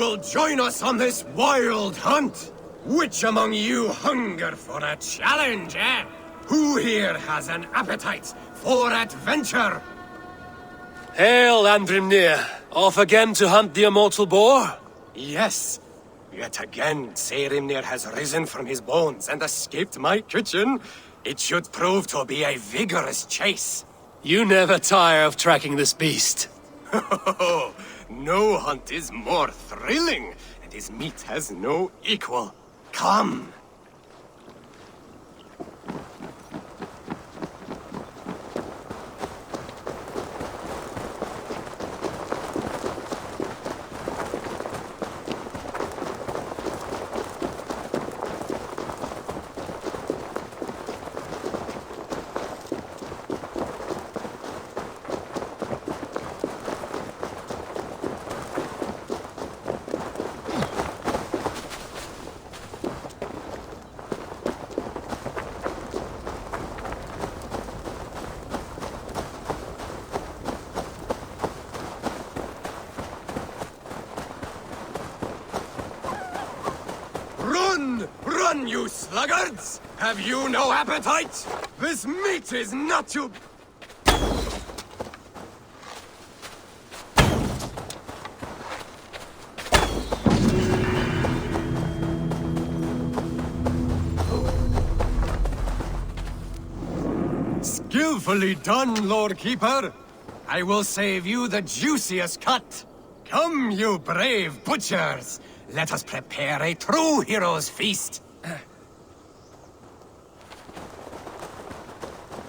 will join us on this wild hunt? Which among you hunger for a challenge, eh? Who here has an appetite for adventure? Hail, Andrimnir. Off again to hunt the immortal boar? Yes. Yet again, Saerimnir has risen from his bones and escaped my kitchen. It should prove to be a vigorous chase. You never tire of tracking this beast. No hunt is more thrilling, and his meat has no equal. Come! Run, you sluggards! Have you no appetite? This meat is not to... Skillfully done, Lord Keeper. I will save you the juiciest cut. Come, you brave butchers. Let us prepare a true hero's feast.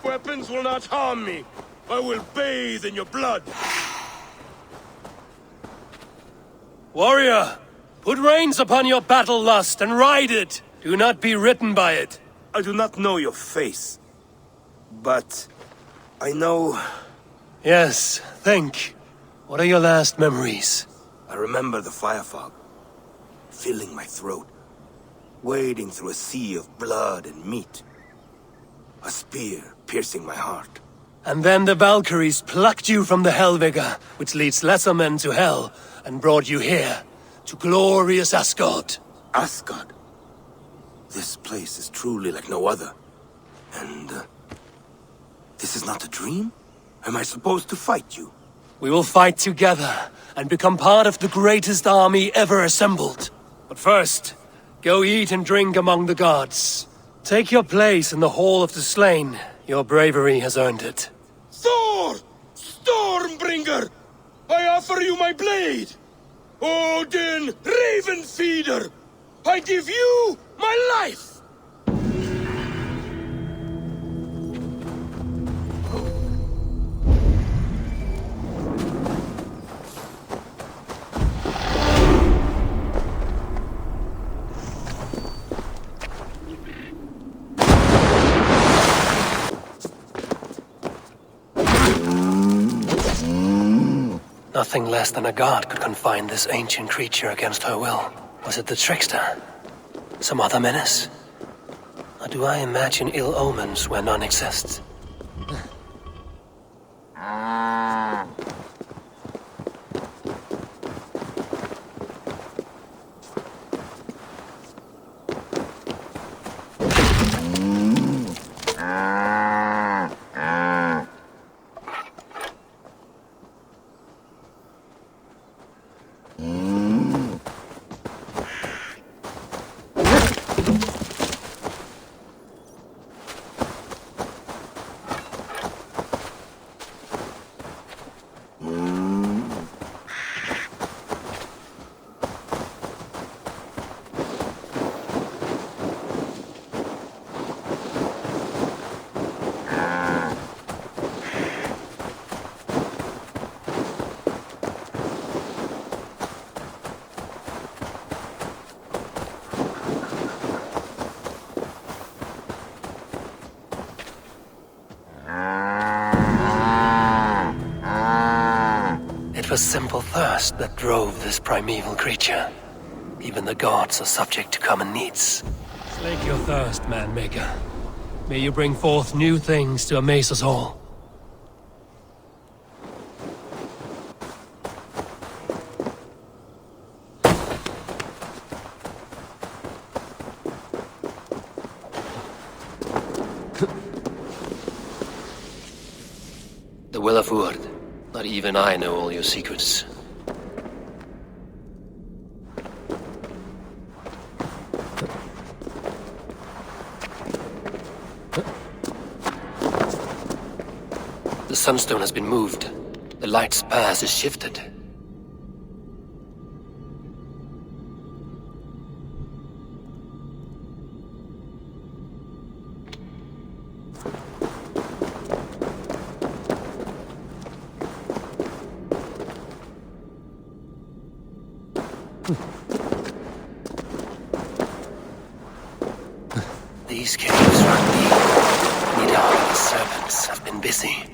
Weapons will not harm me. I will bathe in your blood. Warrior, put reins upon your battle lust and ride it. Do not be ridden by it. I do not know your face, but I know... Yes, think. What are your last memories? I remember the fire fog, filling my throat, wading through a sea of blood and meat. A spear piercing my heart. And then the Valkyries plucked you from the Helvigr, which leads lesser men to hell, and brought you here, to glorious Asgard. Asgard? This place is truly like no other. And, this is not a dream? Am I supposed to fight you? We will fight together, and become part of the greatest army ever assembled. But first, go eat and drink among the gods. Take your place in the Hall of the Slain. Your bravery has earned it. Thor! Stormbringer! I offer you my blade! Odin, Raven Feeder! I give you my life! Nothing less than a god could confine this ancient creature against her will. Was it the trickster? Some other menace? Or do I imagine ill omens where none exist? It was simple thirst that drove this primeval creature. Even the gods are subject to common needs. Slake your thirst, man-maker. May you bring forth new things to amaze us all. The Will of Urd. Not even I know all your secrets. The sunstone has been moved. The light's path is shifted. These caves run deep. Need the serpents have been busy.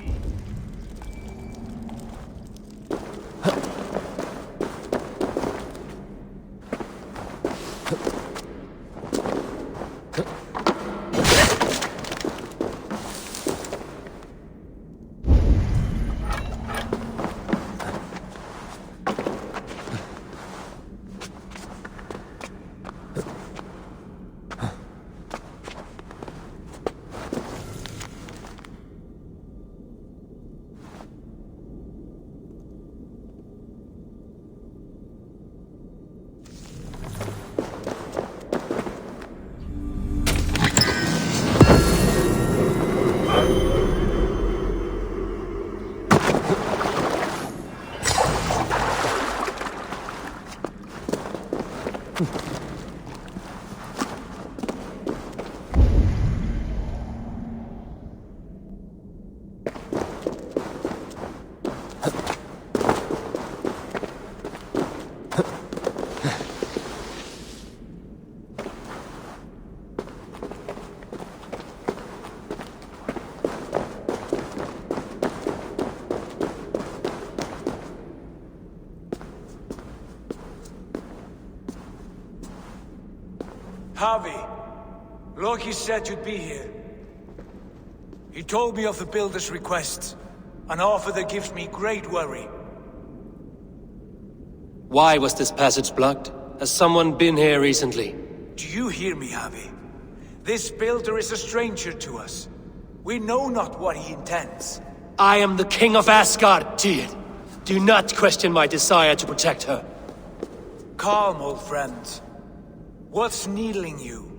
Harvey, Loki said you'd be here. He told me of the Builder's requests, an offer that gives me great worry. Why was this passage blocked? Has someone been here recently? Do you hear me, Harvey? This Builder is a stranger to us. We know not what he intends. I am the King of Asgard, Tyr. Do not question my desire to protect her. Calm, old friend. What's needling you?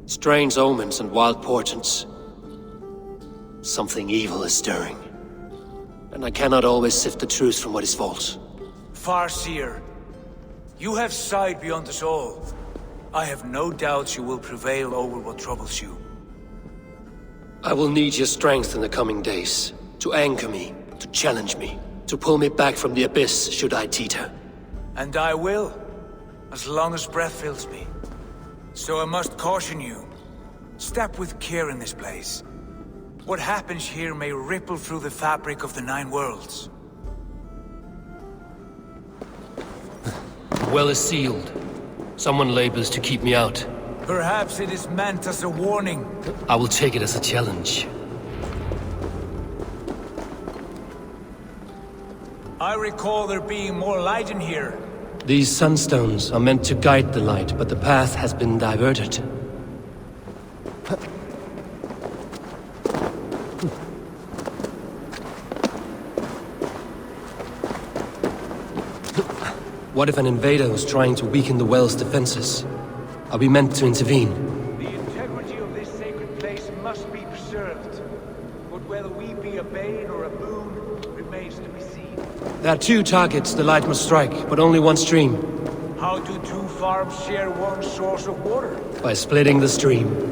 Strange omens and wild portents. Something evil is stirring. And I cannot always sift the truth from what is false. Farseer, you have sight beyond us all. I have no doubts you will prevail over what troubles you. I will need your strength in the coming days. To anchor me, to challenge me, to pull me back from the abyss should I teeter. And I will, as long as breath fills me. So I must caution you. Step with care in this place. What happens here may ripple through the fabric of the Nine Worlds. The well is sealed. Someone labors to keep me out. Perhaps it is meant as a warning. I will take it as a challenge. I recall there being more light in here. These sunstones are meant to guide the light, but the path has been diverted. What if an invader was trying to weaken the well's defenses? Are we meant to intervene? The integrity of this sacred place must be preserved. But whether we be a bane or a boon remains to be seen. There are two targets the light must strike, but only one stream. How do two farms share one source of water? By splitting the stream.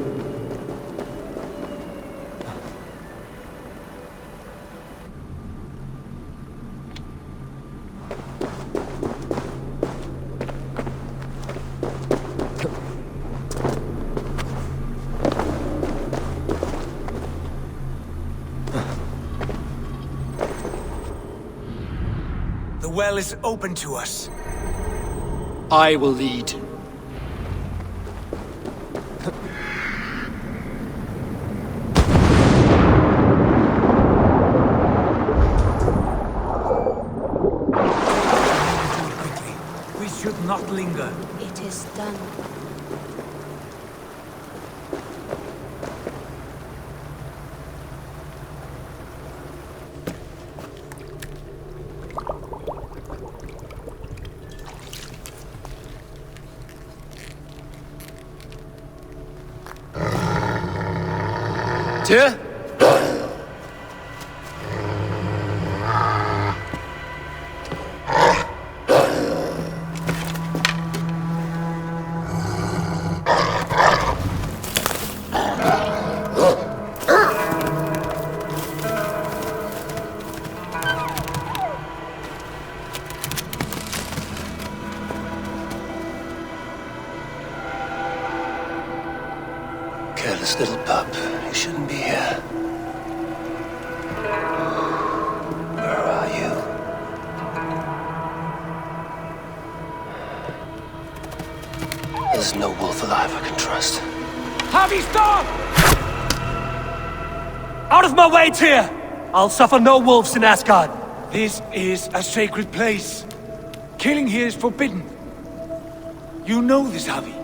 The well is open to us. I will lead. Quickly. We should not linger. It is done. Tyr? Careless little pup. You shouldn't be here. Where are you? There's no wolf alive I can trust. Javi, stop! Out of my way, Tyr! I'll suffer no wolves in Asgard. This is a sacred place. Killing here is forbidden. You know this, Javi.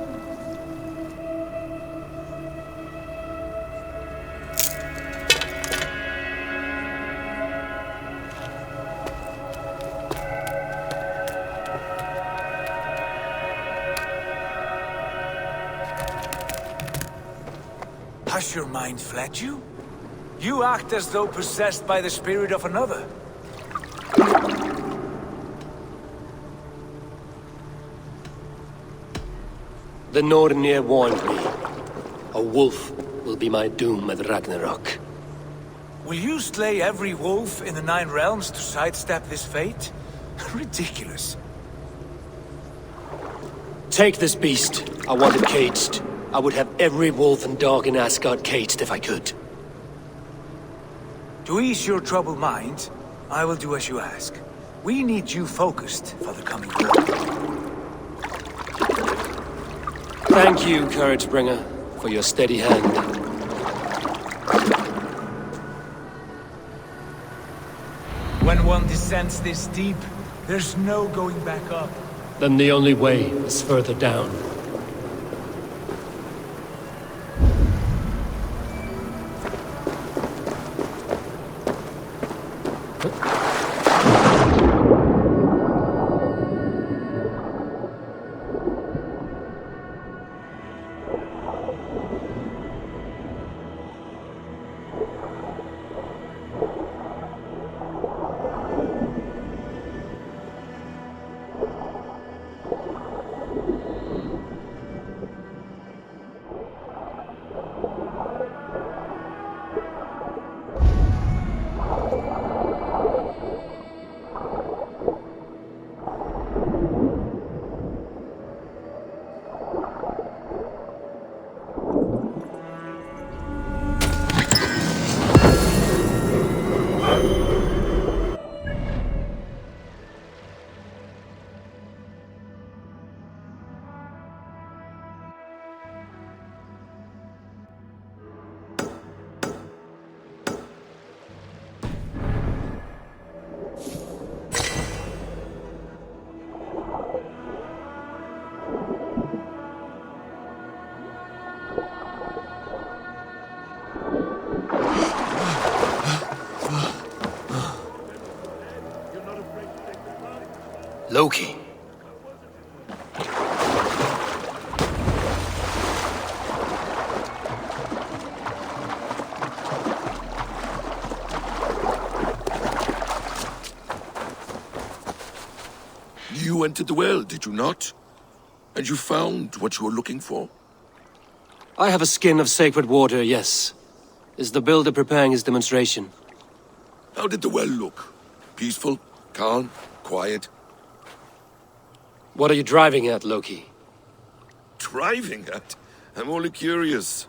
Has your mind fled you? You act as though possessed by the spirit of another. The Nornir warned me. A wolf will be my doom at Ragnarok. Will you slay every wolf in the Nine Realms to sidestep this fate? Ridiculous. Take this beast. I want it caged. I would have every wolf and dog in Asgard caged if I could. To ease your troubled mind, I will do as you ask. We need you focused for the coming war. Thank you, Couragebringer, for your steady hand. When one descends this deep, there's no going back up. Then the only way is further down. Loki. You entered the well, did you not? And you found what you were looking for? I have a skin of sacred water, yes. Is the builder preparing his demonstration? How did the well look? Peaceful? Calm? Quiet? What are you driving at, Loki? Driving at? I'm only curious.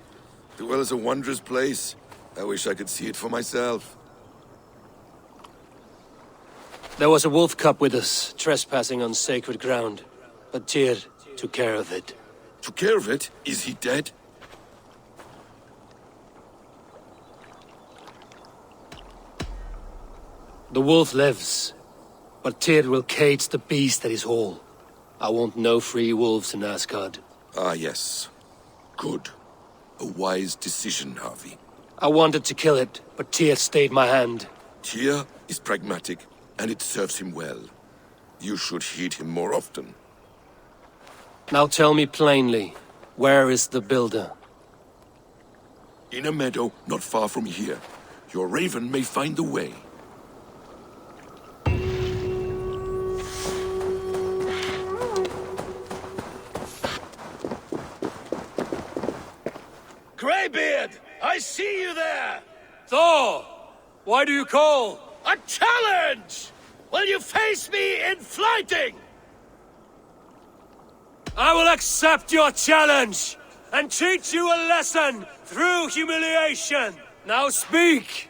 The well is a wondrous place. I wish I could see it for myself. There was a wolf cub with us, trespassing on sacred ground. But Tyr took care of it. Took care of it? Is he dead? The wolf lives, but Tyr will cage the beast at his hall. I want no free wolves in Asgard. Ah, yes. Good. A wise decision, Harvey. I wanted to kill it, but Tyr stayed my hand. Tyr is pragmatic, and it serves him well. You should heed him more often. Now tell me plainly, where is the builder? In a meadow not far from here. Your raven may find the way. Greybeard! I see you there! Thor! Why do you call? A challenge! Will you face me in fighting? I will accept your challenge and teach you a lesson through humiliation. Now speak,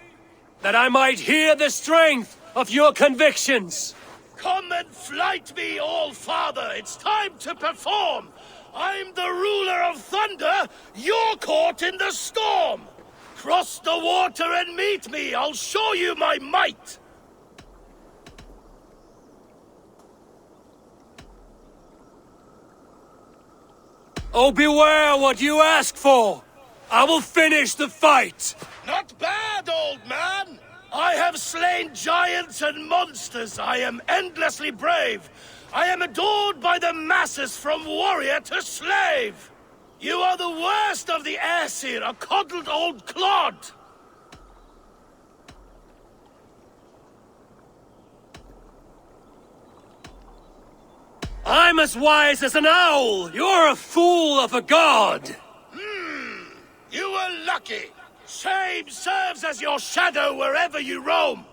that I might hear the strength of your convictions. Come and fight me, All-Father! It's time to perform! I'm the ruler of thunder, you're caught in the storm! Cross the water and meet me, I'll show you my might! Oh, beware what you ask for! I will finish the fight! Not bad, old man! I have slain giants and monsters. I am endlessly brave. I am adored by the masses from warrior to slave. You are the worst of the Aesir, a coddled old clod. I'm as wise as an owl! You're a fool of a god! You were lucky. Shame serves as your shadow wherever you roam.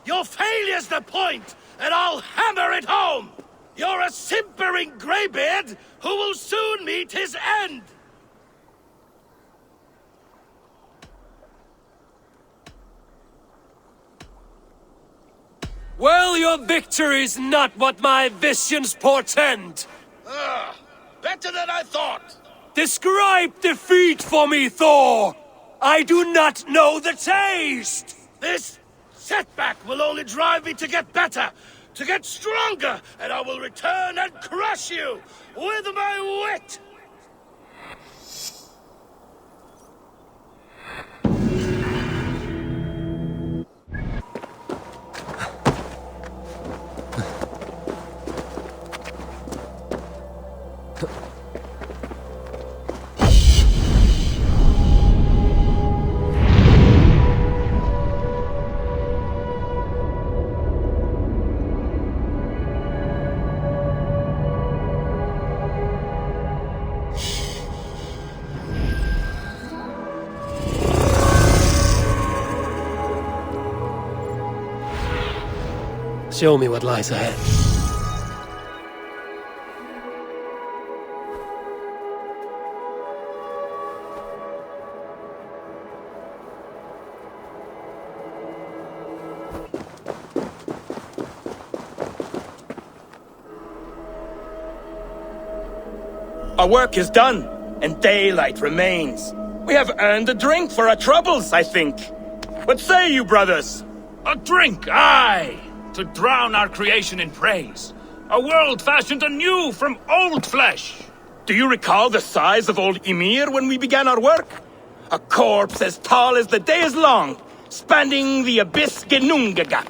Your failure's the point, and I'll hammer it home. You're a simpering greybeard who will soon meet his end. Well, your victory's not what my visions portend! Better than I thought. Describe defeat for me, Thor! I do not know the taste! This setback will only drive me to get better, to get stronger, and I will return and crush you with my wit! Show me what lies ahead. Our work is done, and daylight remains. We have earned a drink for our troubles, I think. What say you, brothers? A drink, aye! To drown our creation in praise. A world fashioned anew from old flesh. Do you recall the size of old Ymir when we began our work? A corpse as tall as the day is long, spanning the abyss Genungaga.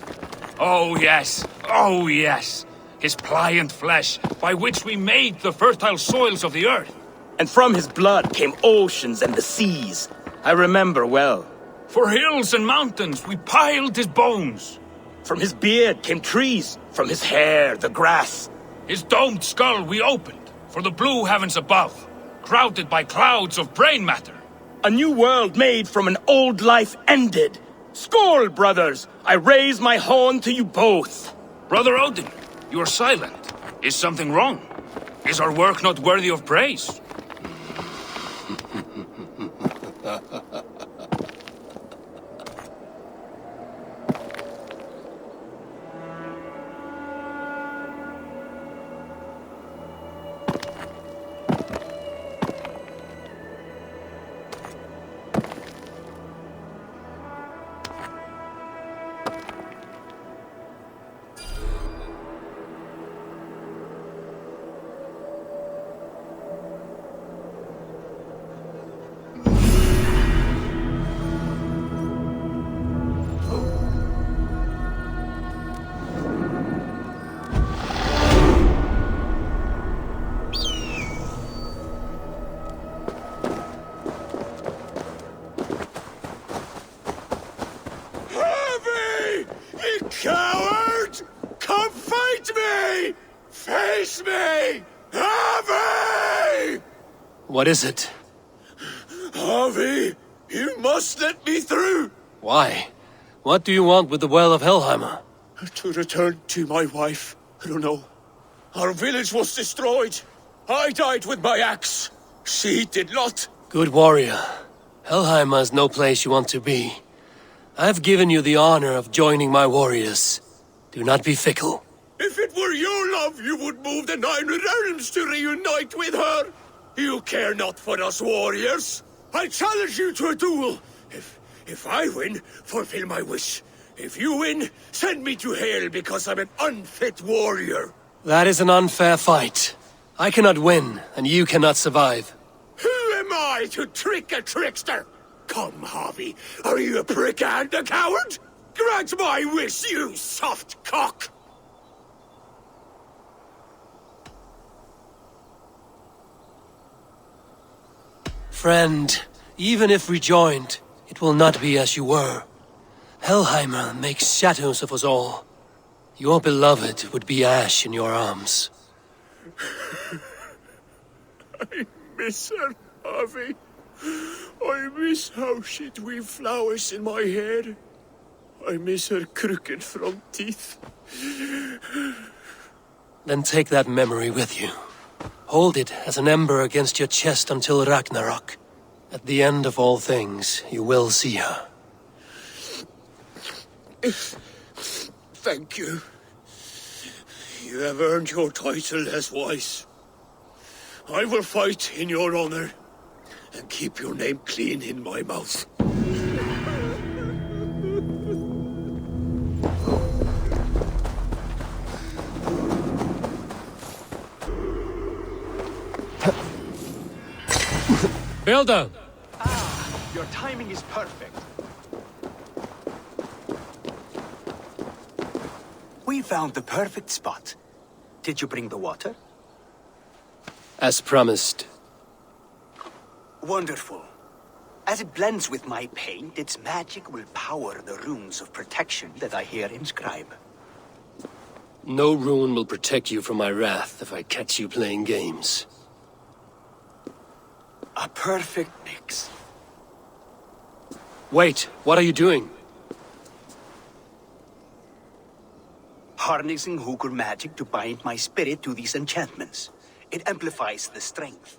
Oh yes, oh yes. His pliant flesh, by which we made the fertile soils of the earth. And from his blood came oceans and the seas. I remember well. For hills and mountains we piled his bones. From his beard came trees, from his hair the grass. His domed skull we opened, for the blue heavens above, crowded by clouds of brain matter. A new world made from an old life ended. Skål, brothers! I raise my horn to you both. Brother Odin, you are silent. Is something wrong? Is our work not worthy of praise? Release me! Harvey! What is it? Harvey, you must let me through! Why? What do you want with the Well of Helheimer? To return to my wife. I don't know. Our village was destroyed. I died with my axe. She did not. Good warrior. Helheimer is no place you want to be. I've given you the honor of joining my warriors. Do not be fickle. If it were your love, you would move the 9 realms to reunite with her. You care not for us warriors. I challenge you to a duel. If I win, fulfill my wish. If you win, send me to hell because I'm an unfit warrior. That is an unfair fight. I cannot win, and you cannot survive. Who am I to trick a trickster? Come, Harvey. Are you a prick and a coward? Grant my wish, you soft cock! Friend, even if rejoined, it will not be as you were. Helheimer makes shadows of us all. Your beloved would be ash in your arms. I miss her, Harvey. I miss how she'd weave flowers in my hair. I miss her crooked front teeth. Then take that memory with you. Hold it as an ember against your chest until Ragnarok. At the end of all things, you will see her. Thank you. You have earned your title as wise. I will fight in your honor and keep your name clean in my mouth. Builder! Your timing is perfect. We found the perfect spot. Did you bring the water? As promised. Wonderful. As it blends with my paint, its magic will power the runes of protection that I here inscribe. No rune will protect you from my wrath if I catch you playing games. A perfect mix. Wait, what are you doing? Harnessing Hooker magic to bind my spirit to these enchantments. It amplifies the strength.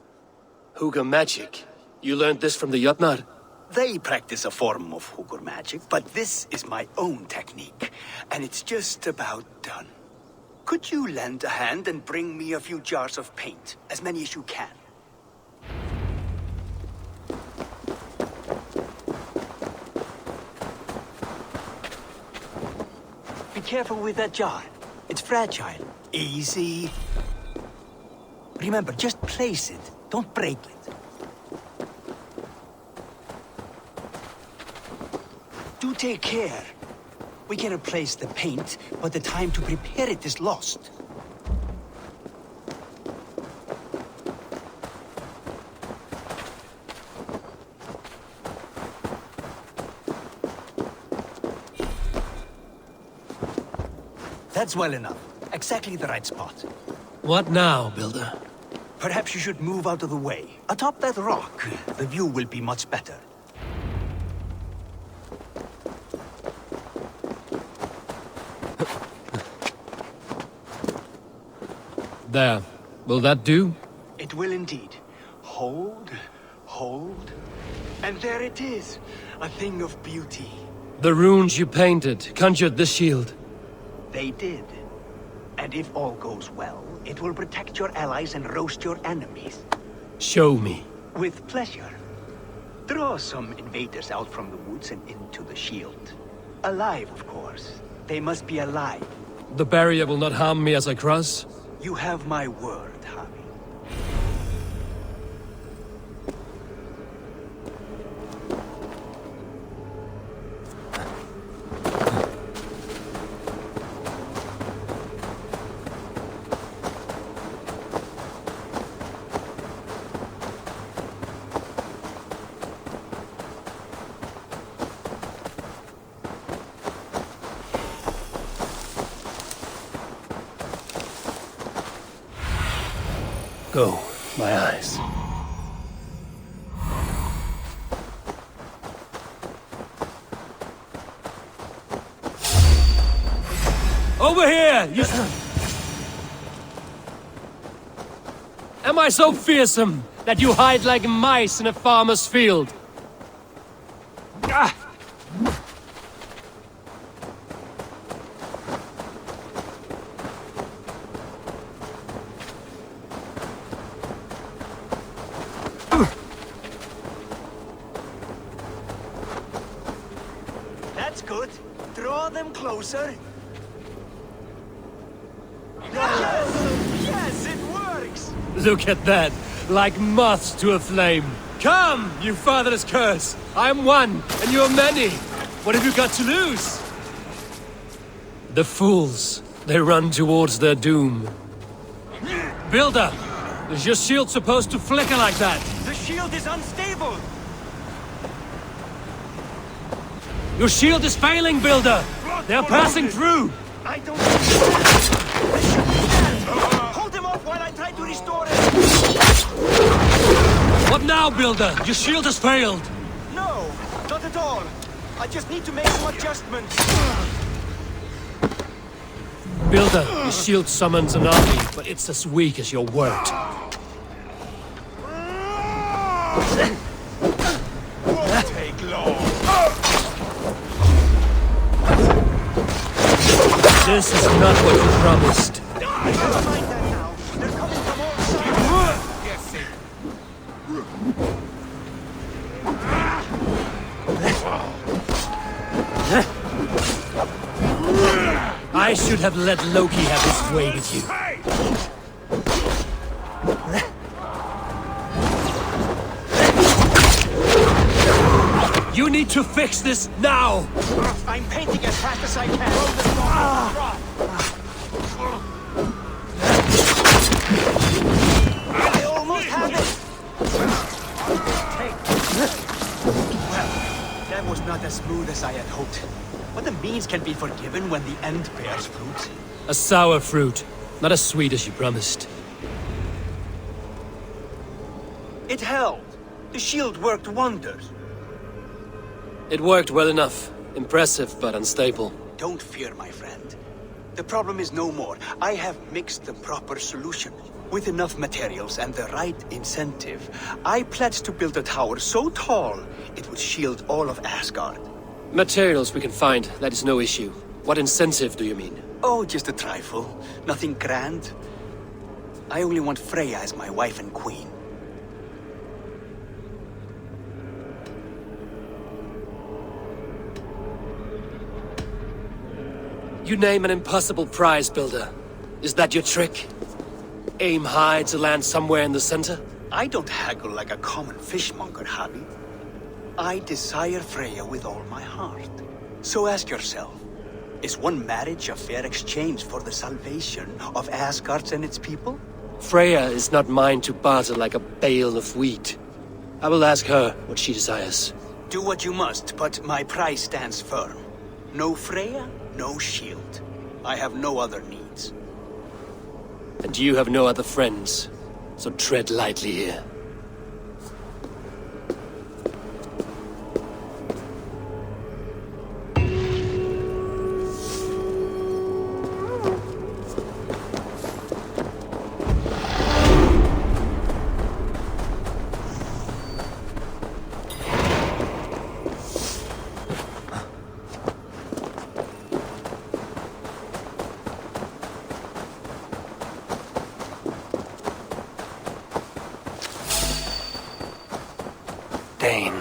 Hooker magic? You learned this from the Jotnar? They practice a form of Hooker magic, but this is my own technique, and it's just about done. Could you lend a hand and bring me a few jars of paint? As many as you can. Be careful with that jar. It's fragile. Easy. Remember, just place it. Don't break it. Do take care. We can replace the paint, but the time to prepare it is lost. That's well enough. Exactly the right spot. What now, Builder? Perhaps you should move out of the way. Atop that rock, the view will be much better. There. Will that do? It will indeed. Hold, hold, and there it is. A thing of beauty. The runes you painted conjured the shield. They did. And if all goes well, it will protect your allies and roast your enemies. Show me. With pleasure. Draw some invaders out from the woods and into the shield. Alive, of course. They must be alive. The barrier will not harm me as I cross? You have my word, Harvey. Go, my eyes. Over here! You... Am I so fearsome that you hide like mice in a farmer's field? Ah! That's good. Draw them closer. Yes! Yes, it works! Look at that! Like moths to a flame. Come, you fatherless curse! I am one, and you are many! What have you got to lose? The fools. They run towards their doom. Builder! Is your shield supposed to flicker like that? The shield is unstable! Your shield is failing, Builder! They are passing through! I don't understand! Hold him off while I try to restore it! What now, Builder? Your shield has failed! No, not at all. I just need to make some adjustments. Builder, your shield summons an army, but it's as weak as your word. Won't take long. This is not what you promised. Never mind that now. They're coming from all sides. Yes, sir. I should have let Loki have his way with you. You need to fix this now! I'm painting as fast as I can. I almost have it! Well, that was not as smooth as I had hoped. But the means can be forgiven when the end bears fruit. A sour fruit, not as sweet as you promised. It held. The shield worked wonders. It worked well enough. Impressive, but unstable. Don't fear, my friend. The problem is no more. I have mixed the proper solution. With enough materials and the right incentive, I pledge to build a tower so tall it would shield all of Asgard. Materials we can find, that is no issue. What incentive do you mean? Oh, just a trifle. Nothing grand. I only want Freya as my wife and queen. You name an impossible prize, Builder. Is that your trick? Aim high to land somewhere in the center? I don't haggle like a common fishmonger, Habi. I desire Freya with all my heart. So ask yourself, is one marriage a fair exchange for the salvation of Asgard and its people? Freya is not mine to barter like a bale of wheat. I will ask her what she desires. Do what you must, but my price stands firm. No Freya, no shield. I have no other needs. And you have no other friends, so tread lightly here.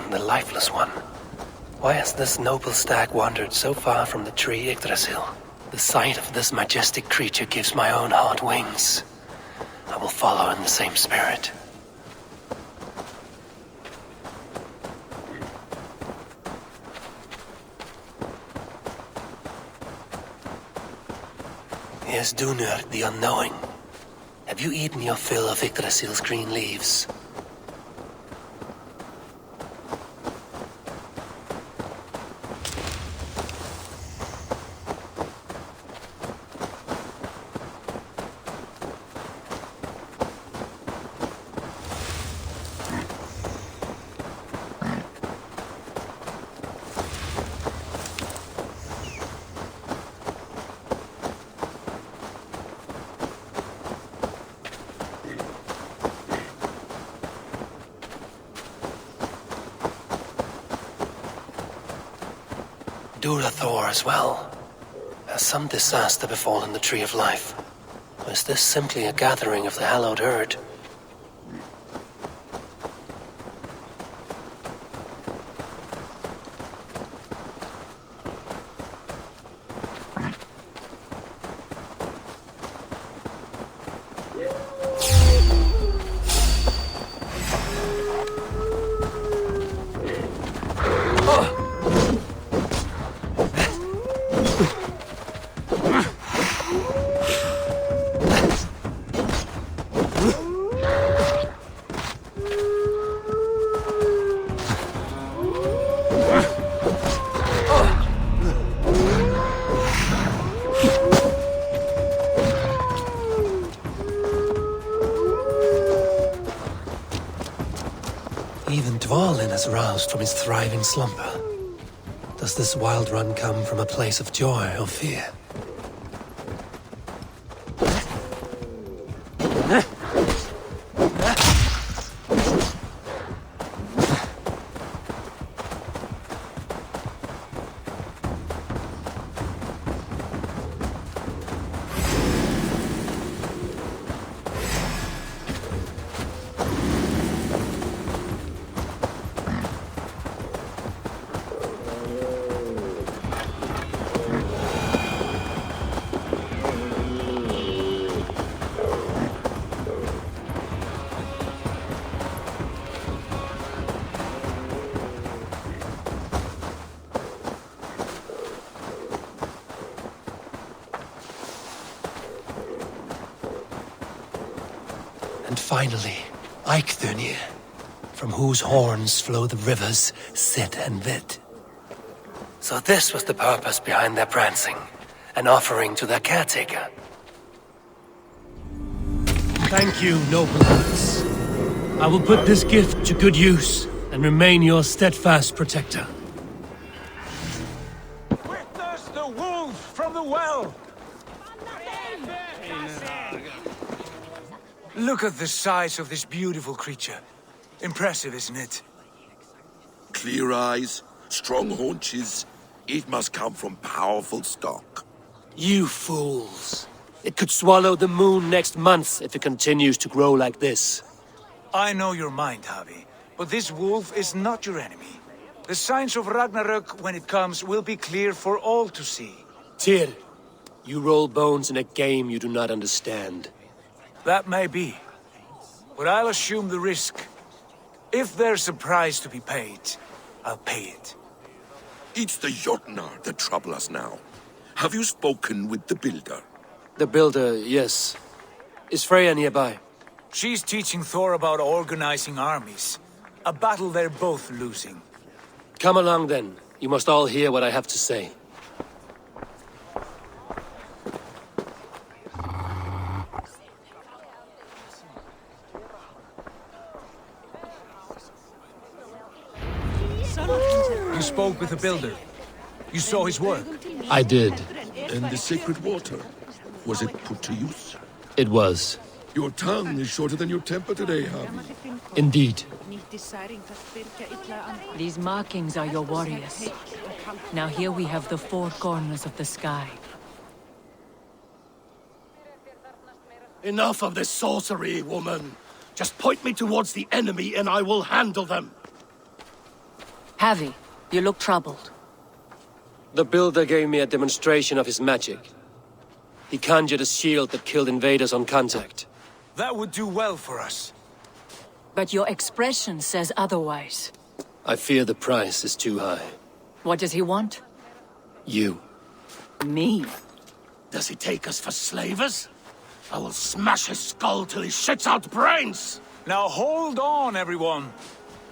The lifeless one. Why has this noble stag wandered so far from the tree Yggdrasil? The sight of this majestic creature gives my own heart wings. I will follow in the same spirit. Here's Dunur, the Unknowing. Have you eaten your fill of Yggdrasil's green leaves? Durathr as well. Has some disaster befallen the Tree of Life? Or is this simply a gathering of the hallowed herd? Even Dvalin is roused from his thriving slumber. Does this wild run come from a place of joy or fear? And finally, Eikthrunir, from whose horns flow the rivers Sid and Vid. So this was the purpose behind their prancing, an offering to their caretaker. Thank you, noble hearts. I will put this gift to good use and remain your steadfast protector. Witness the wolf from the well! Look at the size of this beautiful creature. Impressive, isn't it? Clear eyes, strong haunches. It must come from powerful stock. You fools. It could swallow the moon next month if it continues to grow like this. I know your mind, Javi, but this wolf is not your enemy. The signs of Ragnarök, when it comes, will be clear for all to see. Tyr, you roll bones in a game you do not understand. That may be, but I'll assume the risk. If there's a price to be paid, I'll pay it. It's the Jotnar that trouble us now. Have you spoken with the Builder? The Builder, yes. Is Freya nearby? She's teaching Thor about organizing armies. A battle they're both losing. Come along then. You must all hear what I have to say. You spoke with the Builder. You saw his work. I did. And the sacred water, was it put to use? It was. Your tongue is shorter than your temper today, Javi. Indeed. These markings are your warriors. Now here we have the four corners of the sky. Enough of this sorcery, woman. Just point me towards the enemy and I will handle them. Javi, you look troubled. The Builder gave me a demonstration of his magic. He conjured a shield that killed invaders on contact. That would do well for us. But your expression says otherwise. I fear the price is too high. What does he want? You. Me? Does he take us for slavers? I will smash his skull till he shits out brains! Now hold on, everyone.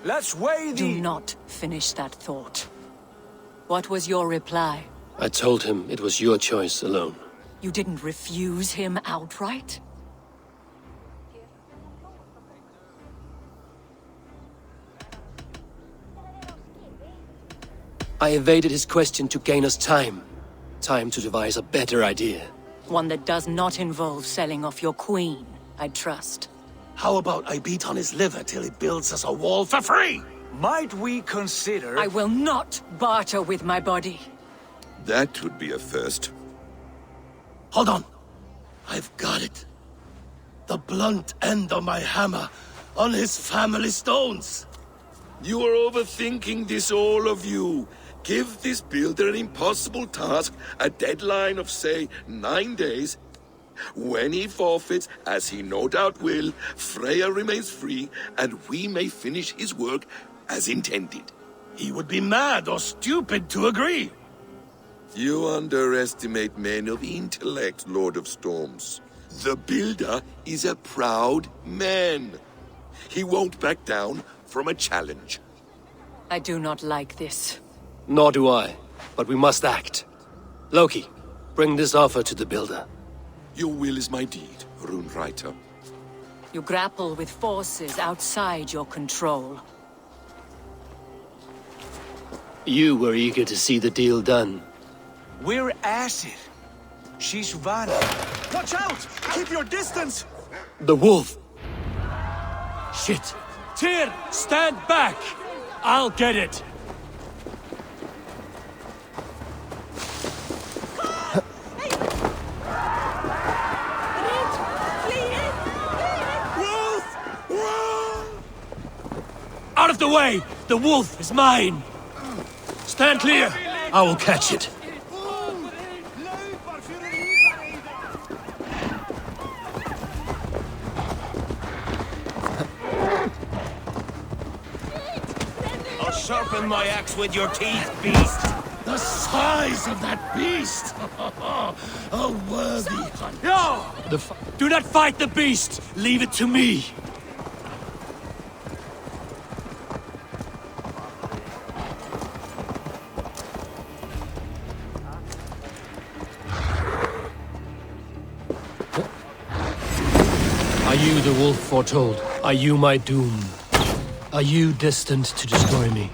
Let's weigh the... Do not finish that thought. What was your reply? I told him it was your choice alone. You didn't refuse him outright? I evaded his question to gain us time. Time to devise a better idea. One that does not involve selling off your queen, I trust. How about I beat on his liver till he builds us a wall for free? Might we consider... I will not barter with my body. That would be a first. Hold on. I've got it. The blunt end of my hammer on his family stones. You are overthinking this, all of you. Give this builder an impossible task, a deadline of, say, 9 days. When he forfeits, as he no doubt will, Freya remains free, and we may finish his work as intended. He would be mad or stupid to agree. You underestimate men of intellect, Lord of Storms. The builder is a proud man. He won't back down from a challenge. I do not like this. Nor do I, but we must act. Loki, bring this offer to the builder. Your will is my deed, Rune Writer. You grapple with forces outside your control. You were eager to see the deal done. We're at it. She's Vanna. Watch out! Keep your distance! The wolf! Shit! Tyr, stand back! I'll get it! Out of the way! The wolf is mine! Stand clear! I will catch it. I'll sharpen my axe with your teeth, beast. The size of that beast! A worthy hunt. No! Do not fight the beast! Leave it to me! Are you the wolf foretold? Are you my doom? Are you destined to destroy me?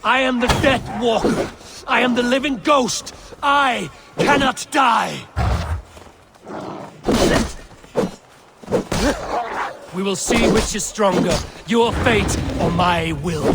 I am the Death Walker! I am the living ghost! I cannot die! We will see which is stronger, your fate or my will.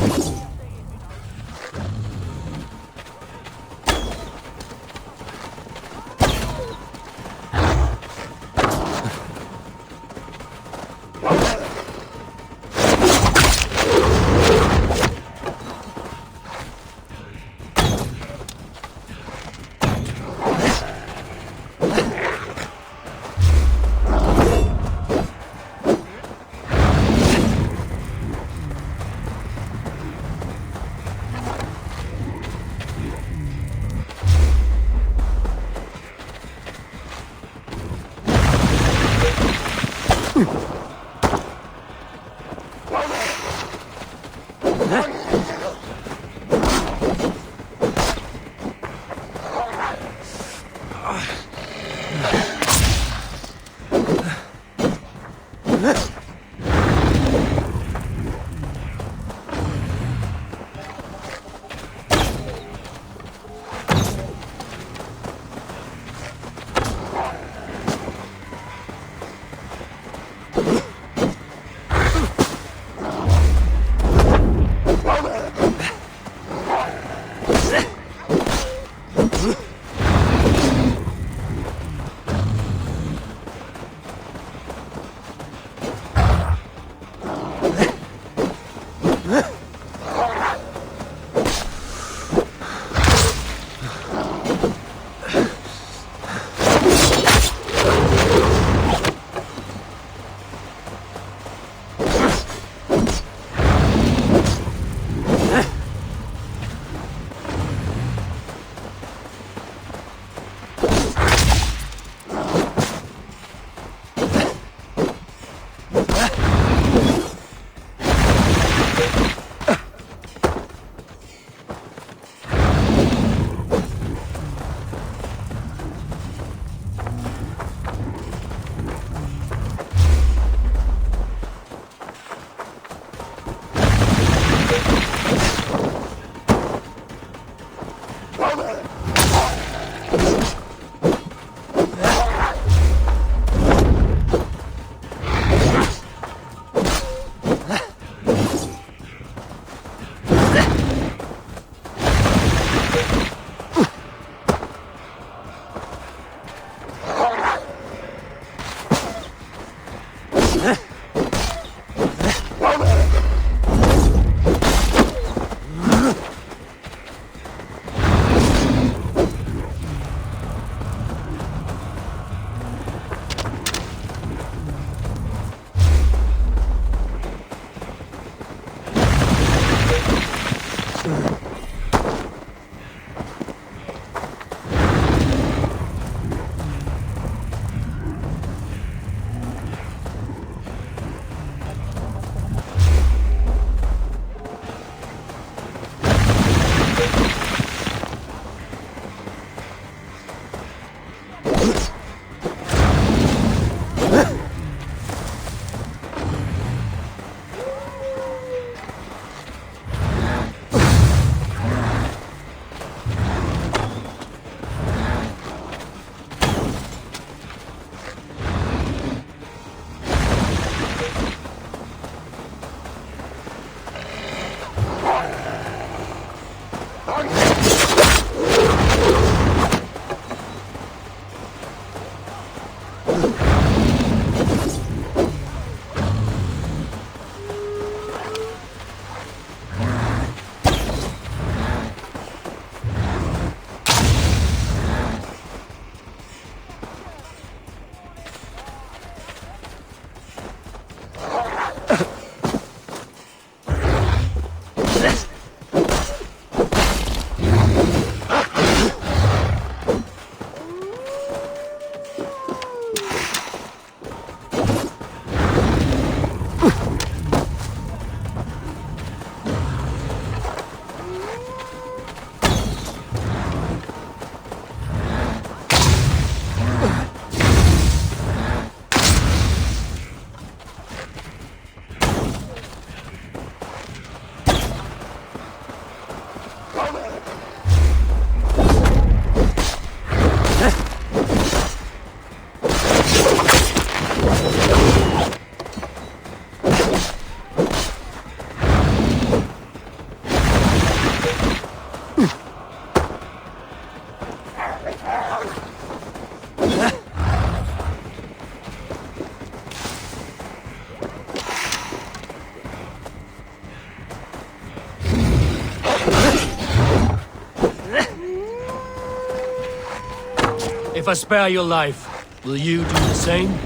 If I spare your life, will you do the same?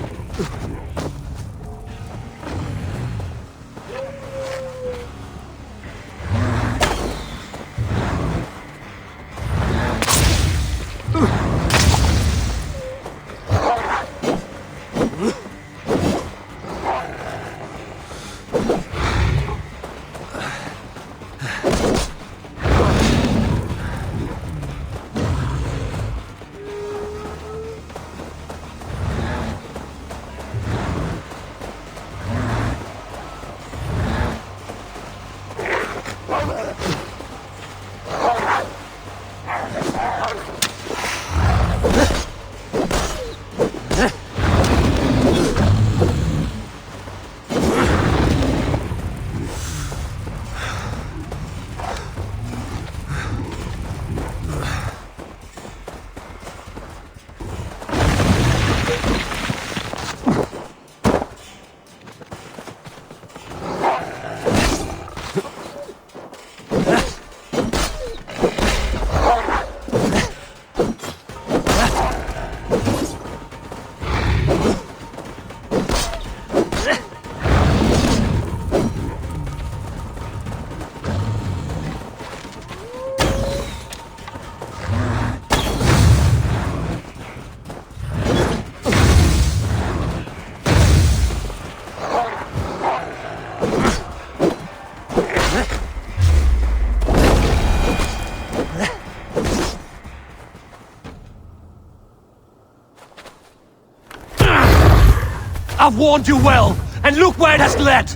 I've warned you well, and look where it has led!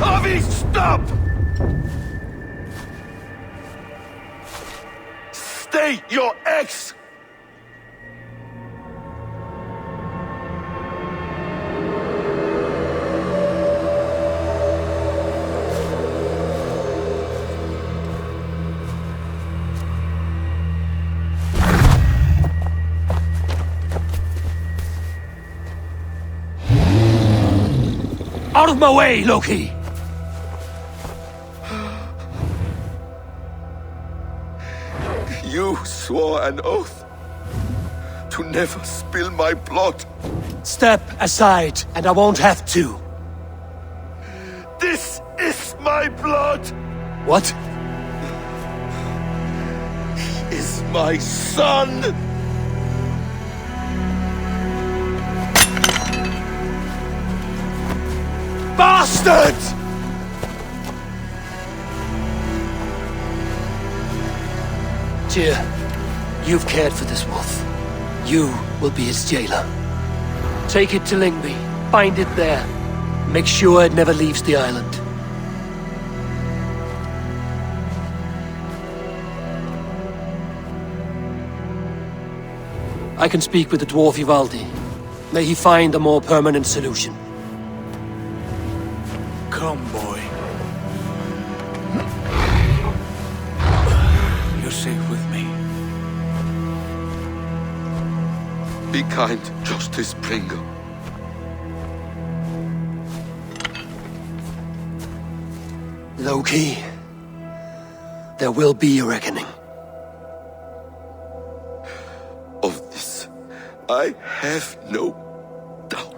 Avi, stop! State your ex! Out of my way, Loki! You swore an oath to never spill my blood. Step aside, and I won't have to. This is my blood! What? He is my son! Bastard! Tyr, you've cared for this wolf. You will be its jailer. Take it to Lyngby. Bind it there. Make sure it never leaves the island. I can speak with the dwarf Ivaldi. May he find a more permanent solution. Come, boy. You're safe with me. Be kind, Justice Bringer. Loki, there will be a reckoning. Of this, I have no doubt.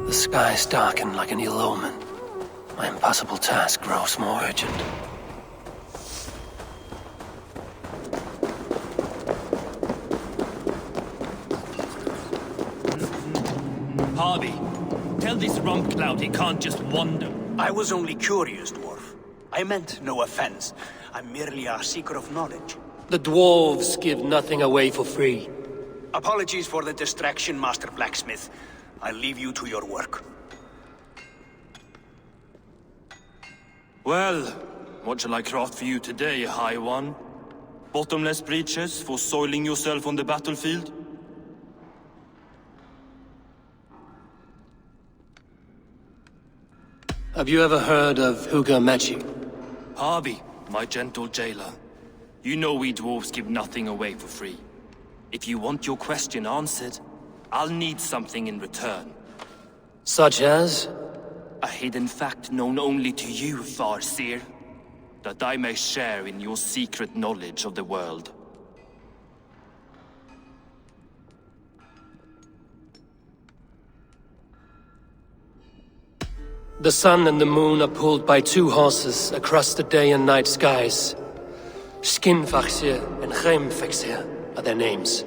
The skies darken like an ill omen. My impossible task grows more urgent. Harvey, tell this Rumpcloud he can't just wander. I was only curious, dwarf. I meant no offense. I'm merely a seeker of knowledge. The dwarves give nothing away for free. Apologies for the distraction, Master Blacksmith. I'll leave you to your work. Well, what shall I craft for you today, High One? Bottomless breeches for soiling yourself on the battlefield? Have you ever heard of Hugr magic? Harvey, my gentle jailer. You know we dwarves give nothing away for free. If you want your question answered, I'll need something in return. Such as? A hidden fact known only to you, Farseer. That I may share in your secret knowledge of the world. The sun and the moon are pulled by two horses across the day and night skies. Skinfaxir and Heimfaxir are their names.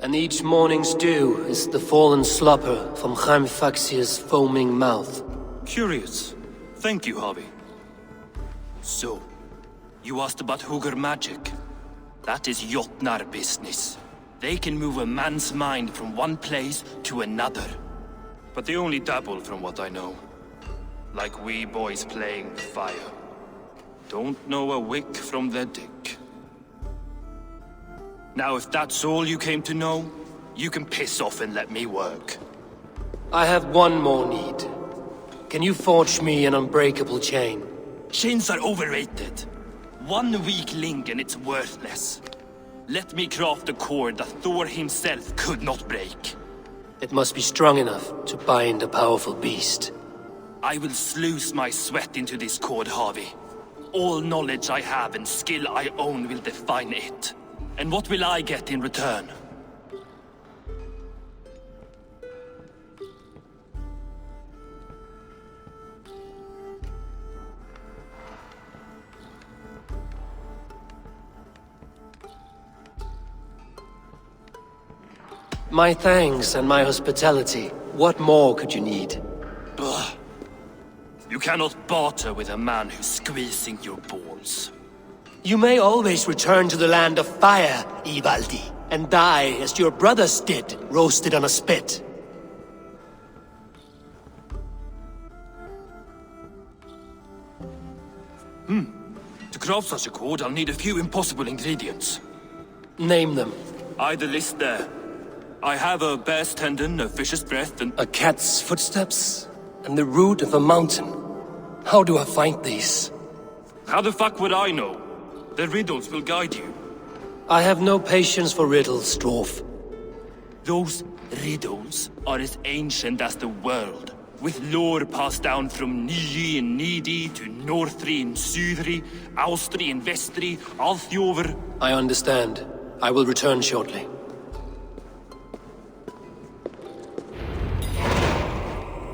And each morning's dew is the fallen slobber from Heimfaxir's foaming mouth. Curious. Thank you, Harvey. So, you asked about Hugr magic. That is Jotnar business. They can move a man's mind from one place to another. But they only dabble from what I know. Like we boys playing fire. Don't know a wick from their dick. Now if that's all you came to know, you can piss off and let me work. I have one more need. Can you forge me an unbreakable chain? Chains are overrated. One weak link and it's worthless. Let me craft a cord that Thor himself could not break. It must be strong enough to bind a powerful beast. I will sluice my sweat into this cord, Harvey. All knowledge I have and skill I own will define it. And what will I get in return? My thanks and my hospitality. What more could you need? Ugh. You cannot barter with a man who's squeezing your balls. You may always return to the land of fire, Ivaldi, and die as your brothers did, roasted on a spit. To craft such a cord, I'll need a few impossible ingredients. Name them. The list there. I have a bear's tendon, a fish's breath, and... A cat's footsteps, and the root of a mountain. How do I find these? How the fuck would I know? The riddles will guide you. I have no patience for riddles, dwarf. Those riddles are as ancient as the world, with lore passed down from Niji and Nidi to Northri and Sudri, Austri and Vestri, Althjover. I understand. I will return shortly.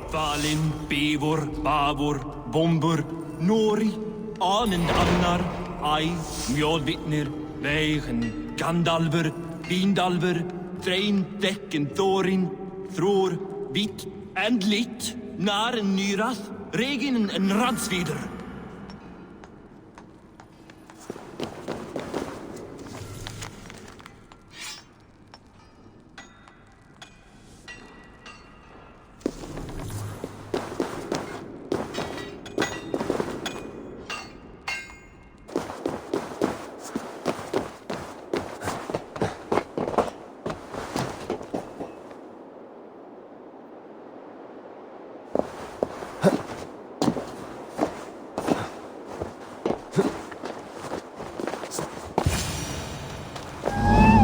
Valin, Beivor, Bavor, Bombur, Nori, Anand Annar, Ai, Mjolvitnir, Veigen, Gandalver, Vindalver, Thrain, Deck and Thorin, Thror, Vit and Lit, Nar and Nyrath, Regin and Radsvider.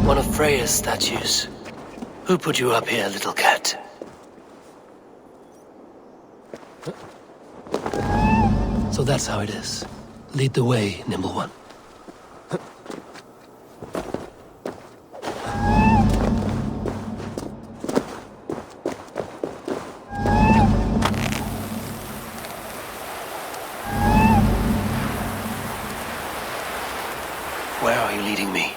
One of Freya's statues. Who put you up here, little cat? So that's how it is. Lead the way, nimble one. Where are you leading me?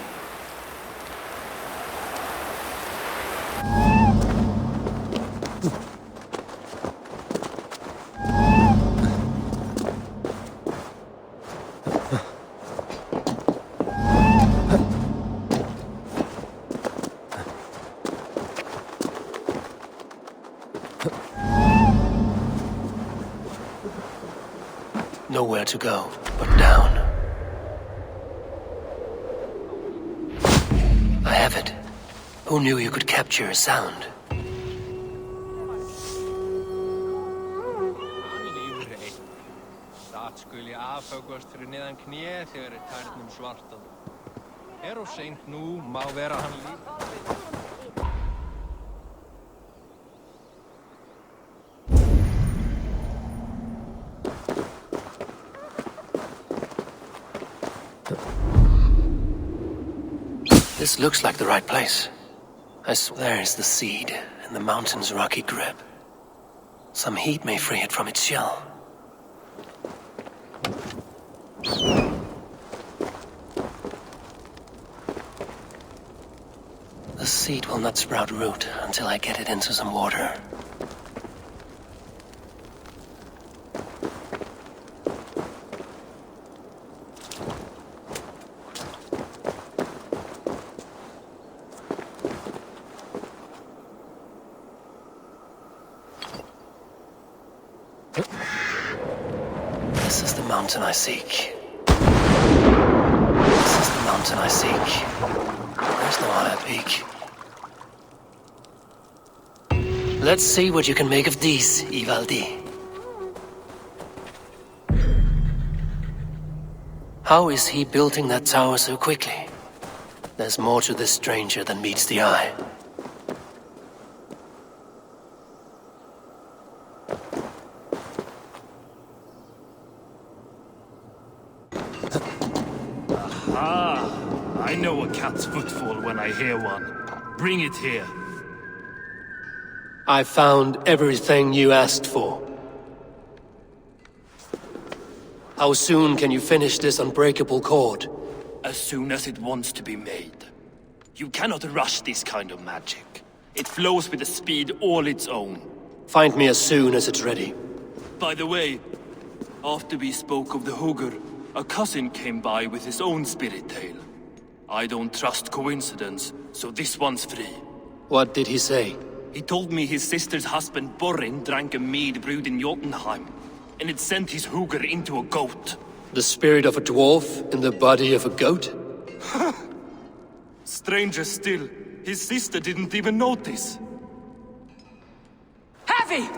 Nowhere to go but down. I have it. Who knew you could capture a sound? Það skuli afhöggvast fyrir neðan kné þegar tærnum svartað. Of seint nú má vera hann líka. This looks like the right place. I swear is the seed in the mountain's rocky grip. Some heat may free it from its shell. The seed will not sprout root until I get it into some water. This is the mountain I seek. This is the mountain I seek. There's no higher peak. Let's see what you can make of these, Ivaldi. How is he building that tower so quickly? There's more to this stranger than meets the eye. I know a cat's footfall when I hear one. Bring it here. I found everything you asked for. How soon can you finish this unbreakable cord? As soon as it wants to be made. You cannot rush this kind of magic. It flows with a speed all its own. Find me as soon as it's ready. By the way, after we spoke of the Hugr, a cousin came by with his own spirit tale. I don't trust coincidence, so this one's free. What did he say? He told me his sister's husband Borin drank a mead brewed in Jotunheim, and it sent his Hugr into a goat. The spirit of a dwarf in the body of a goat? Stranger still, his sister didn't even notice. Heavy!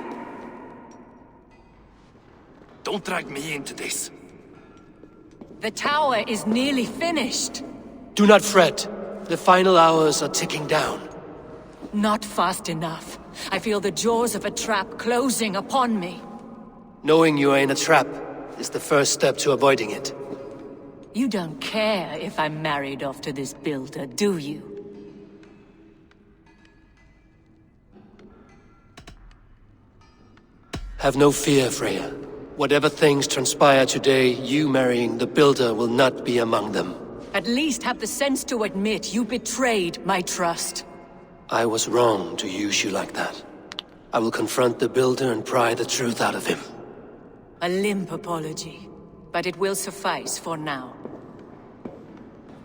Don't drag me into this. The tower is nearly finished. Do not fret. The final hours are ticking down. Not fast enough. I feel the jaws of a trap closing upon me. Knowing you are in a trap is the first step to avoiding it. You don't care if I'm married off to this builder, do you? Have no fear, Freya. Whatever things transpire today, you marrying the builder will not be among them. At least have the sense to admit you betrayed my trust. I was wrong to use you like that. I will confront the builder and pry the truth out of him. A limp apology, but it will suffice for now.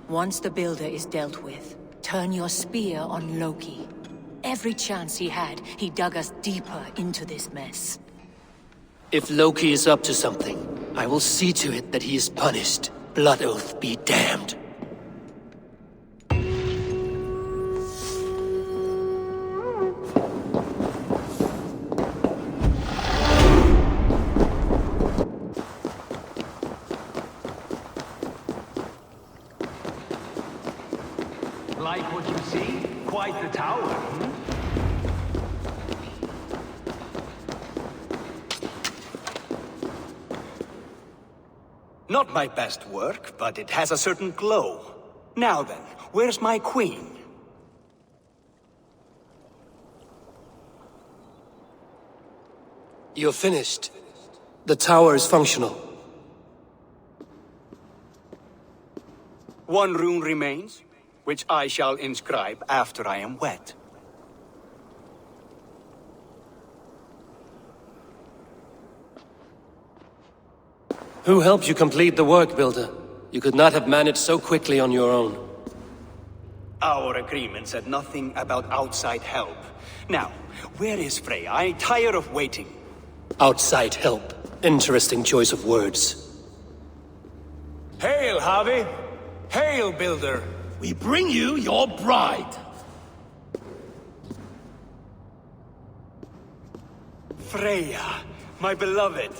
Once the builder is dealt with, turn your spear on Loki. Every chance he had, he dug us deeper into this mess. If Loki is up to something, I will see to it that he is punished. Blood Oath be damned. Like what you see? Quite the tower, Not my best work, but it has a certain glow. Now then, where's my queen? You're finished. The tower is functional. One rune remains, which I shall inscribe after I am wed. Who helped you complete the work, Builder? You could not have managed so quickly on your own. Our agreement said nothing about outside help. Now, where is Freya? I tire of waiting. Outside help. Interesting choice of words. Hail, Harvey! Hail, Builder! We bring you your bride. Freya, my beloved.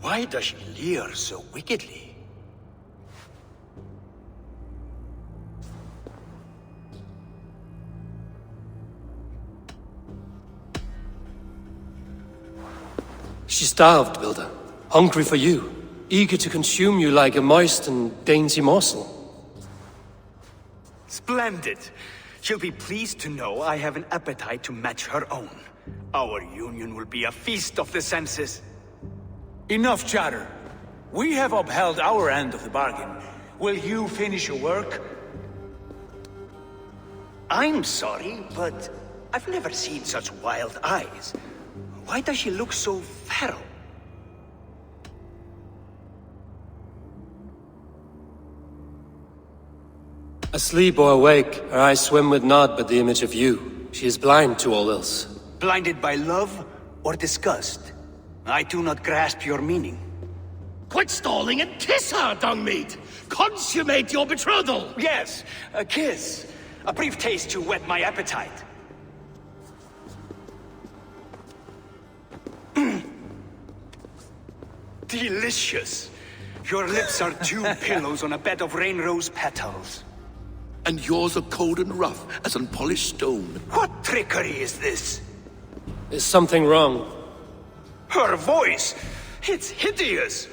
Why does she leer so wickedly? She starved, Builder. Hungry for you. Eager to consume you like a moist and dainty morsel. Splendid. She'll be pleased to know I have an appetite to match her own. Our union will be a feast of the senses. Enough chatter. We have upheld our end of the bargain. Will you finish your work? I'm sorry, but I've never seen such wild eyes. Why does she look so feral? Asleep or awake, her eyes swim with naught but the image of you. She is blind to all else. Blinded by love or disgust? I do not grasp your meaning. Quit stalling and kiss her, Dungmeat! Consummate your betrothal! Yes, a kiss. A brief taste to whet my appetite. Delicious. Your lips are two pillows on a bed of rain rose petals. And yours are cold and rough as unpolished stone. What trickery is this? Is something wrong? Her voice! It's hideous!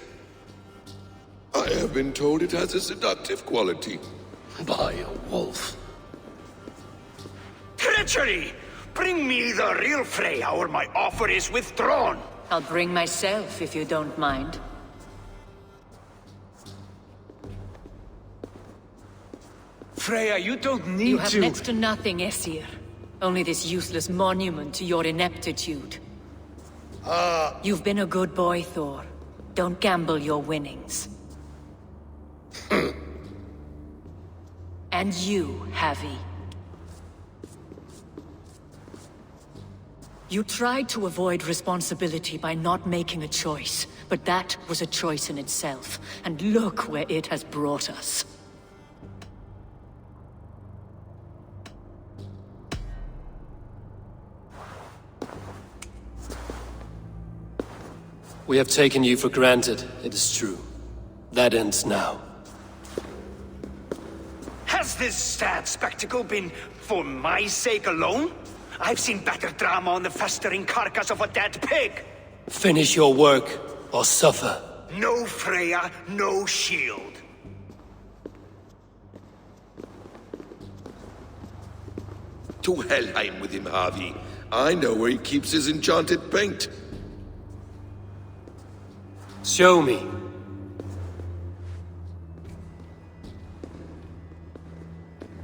I have been told it has a seductive quality. By a wolf. Treachery! Bring me the real Freya or my offer is withdrawn! I'll bring myself if you don't mind. Freya, you don't need You have to... next to nothing, Aesir. Only this useless monument to your ineptitude. You've been a good boy, Thor. Don't gamble your winnings. And you, Havi. You tried to avoid responsibility by not making a choice, but that was a choice in itself, and look where it has brought us. We have taken you for granted, it is true. That ends now. Has this sad spectacle been for my sake alone? I've seen better drama on the festering carcass of a dead pig! Finish your work, or suffer. No Freya, no shield. To Helheim with him, Harvey. I know where he keeps his enchanted paint. Show me.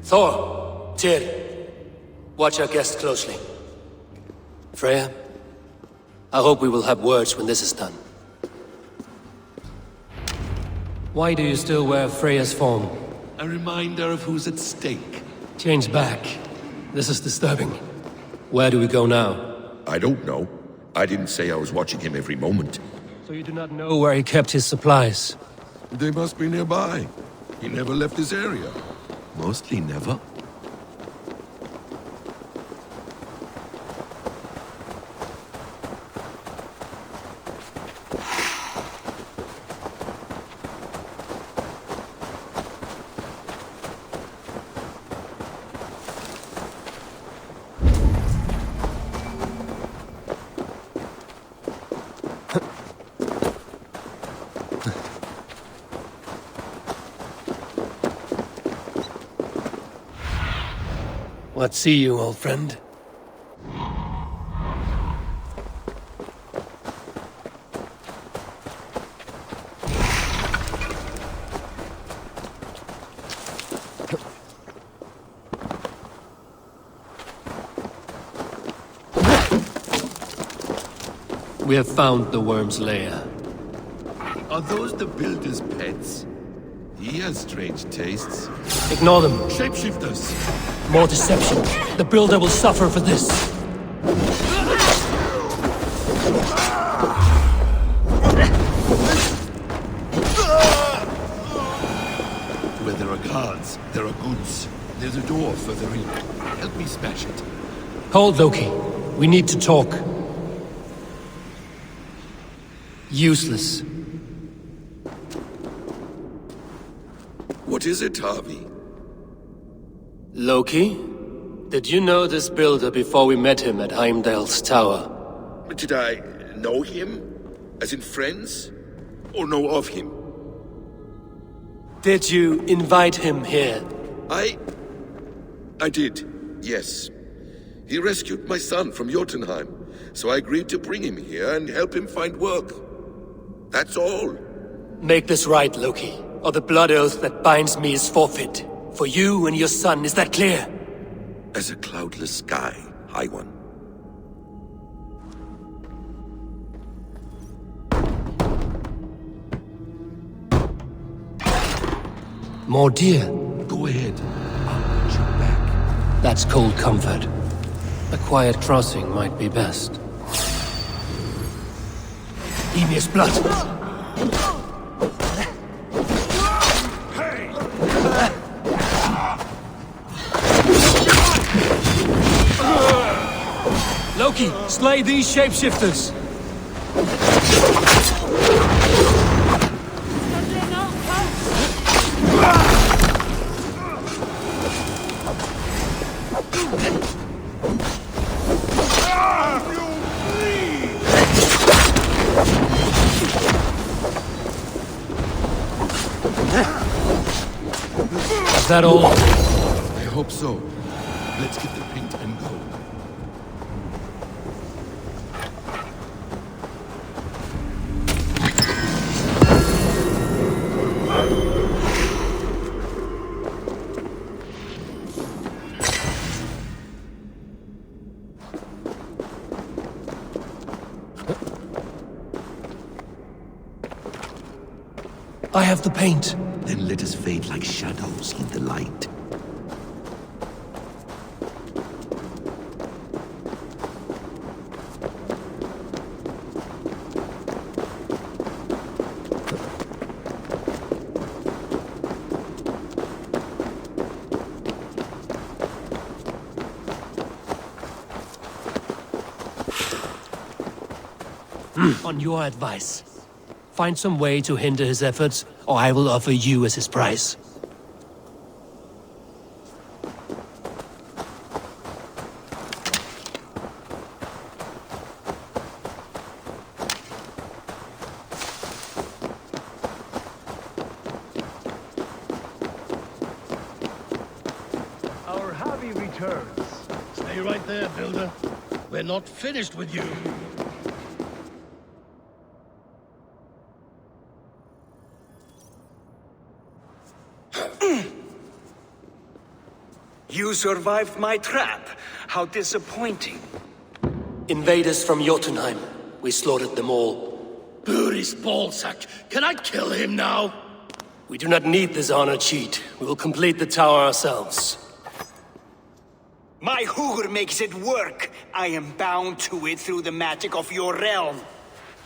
Thor, Tyr, watch our guest closely. Freya, I hope we will have words when this is done. Why do you still wear Freya's form? A reminder of who's at stake. Change back. This is disturbing. Where do we go now? I don't know. I didn't say I was watching him every moment. So you do not know where he kept his supplies? They must be nearby. He never left this area. Mostly never. What see you, old friend? We have found the worm's lair. Are those the builder's pets? He has strange tastes. Ignore them. Shapeshifters! More deception. The builder will suffer for this. Where there are guards, there are goods. There's a door further in. Help me smash it. Hold, Loki. We need to talk. Useless. What is it, Harvey? Loki? Did you know this builder before we met him at Heimdall's tower? Did I know him? As in friends? Or know of him? Did you invite him here? I did, yes. He rescued my son from Jotunheim, so I agreed to bring him here and help him find work. That's all. Make this right, Loki, or the blood oath that binds me is forfeit. For you and your son, is that clear? As a cloudless sky, High One. More deer. Go ahead. I'll watch your back. That's cold comfort. A quiet crossing might be best. Emir's blood. Loki, slay these shapeshifters! Is that all? I hope so. Let's get the paint and go. I have the paint. Then let us fade like shadows in the light. On your advice, find some way to hinder his efforts, or I will offer you as his price. Our Javi returns. Stay right there, Builder. We're not finished with you. You survived my trap. How disappointing. Invaders from Jotunheim. We slaughtered them all. Buri's ballsack. Can I kill him now? We do not need this honor cheat. We will complete the tower ourselves. My Hugr makes it work. I am bound to it through the magic of your realm.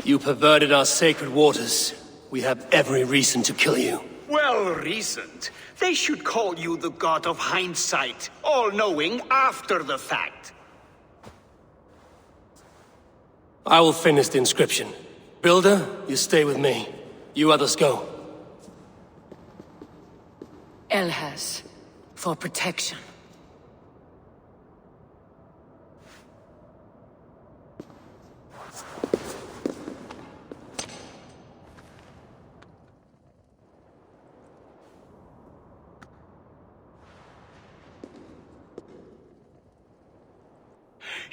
You perverted our sacred waters. We have every reason to kill you. Well reasoned. They should call you the god of hindsight, all-knowing after the fact. I will finish the inscription. Builder, you stay with me. You others go. Elhaz, for protection.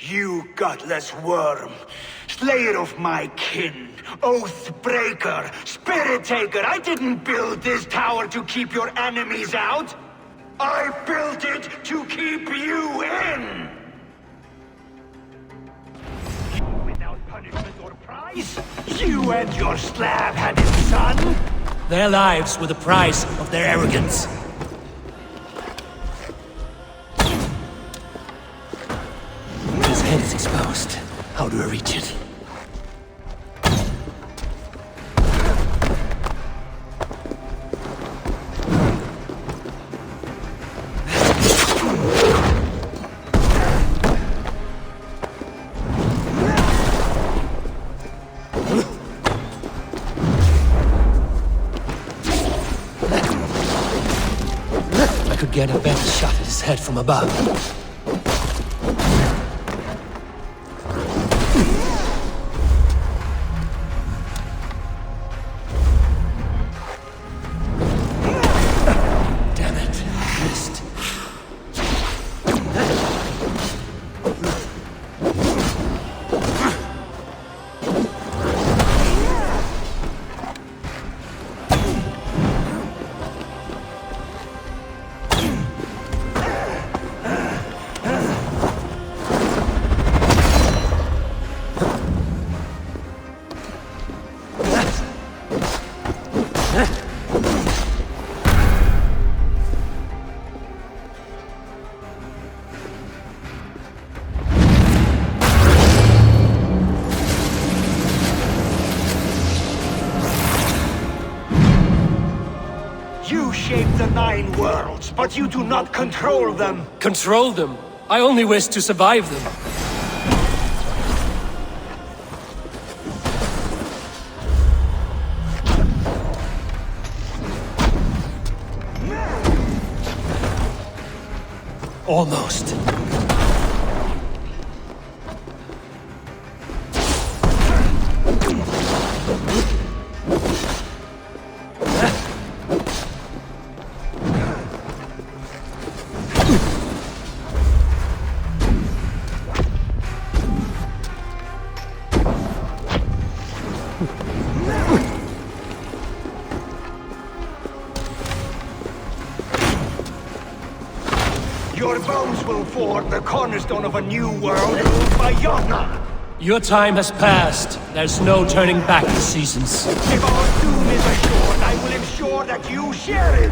You godless worm, slayer of my kin, oath breaker, spirit taker, I didn't build this tower to keep your enemies out. I built it to keep you in! You without punishment or prize? You and your slab-headed son? Their lives were the price of their arrogance. His head is exposed. How do I reach it? I could get a better shot at his head from above. You shape the 9 worlds, but you do not control them. Control them? I only wish to survive them. Almost. Your bones will form the cornerstone of a new world ruled by Jotnar. Your time has passed. There's no turning back the seasons. If our doom is assured, I will ensure that you share it.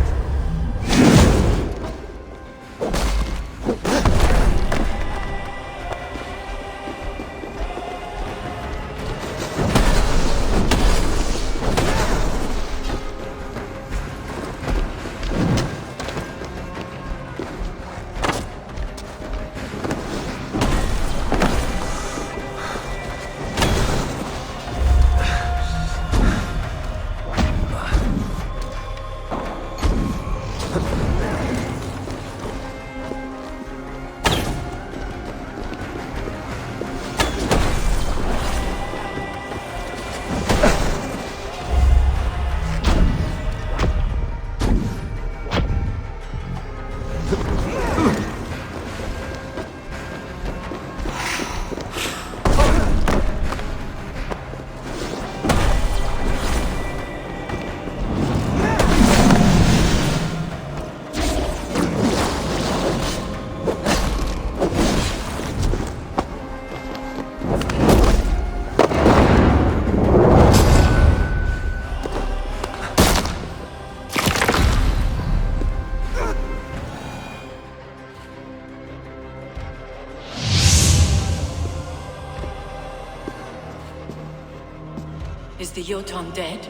the Jotun dead?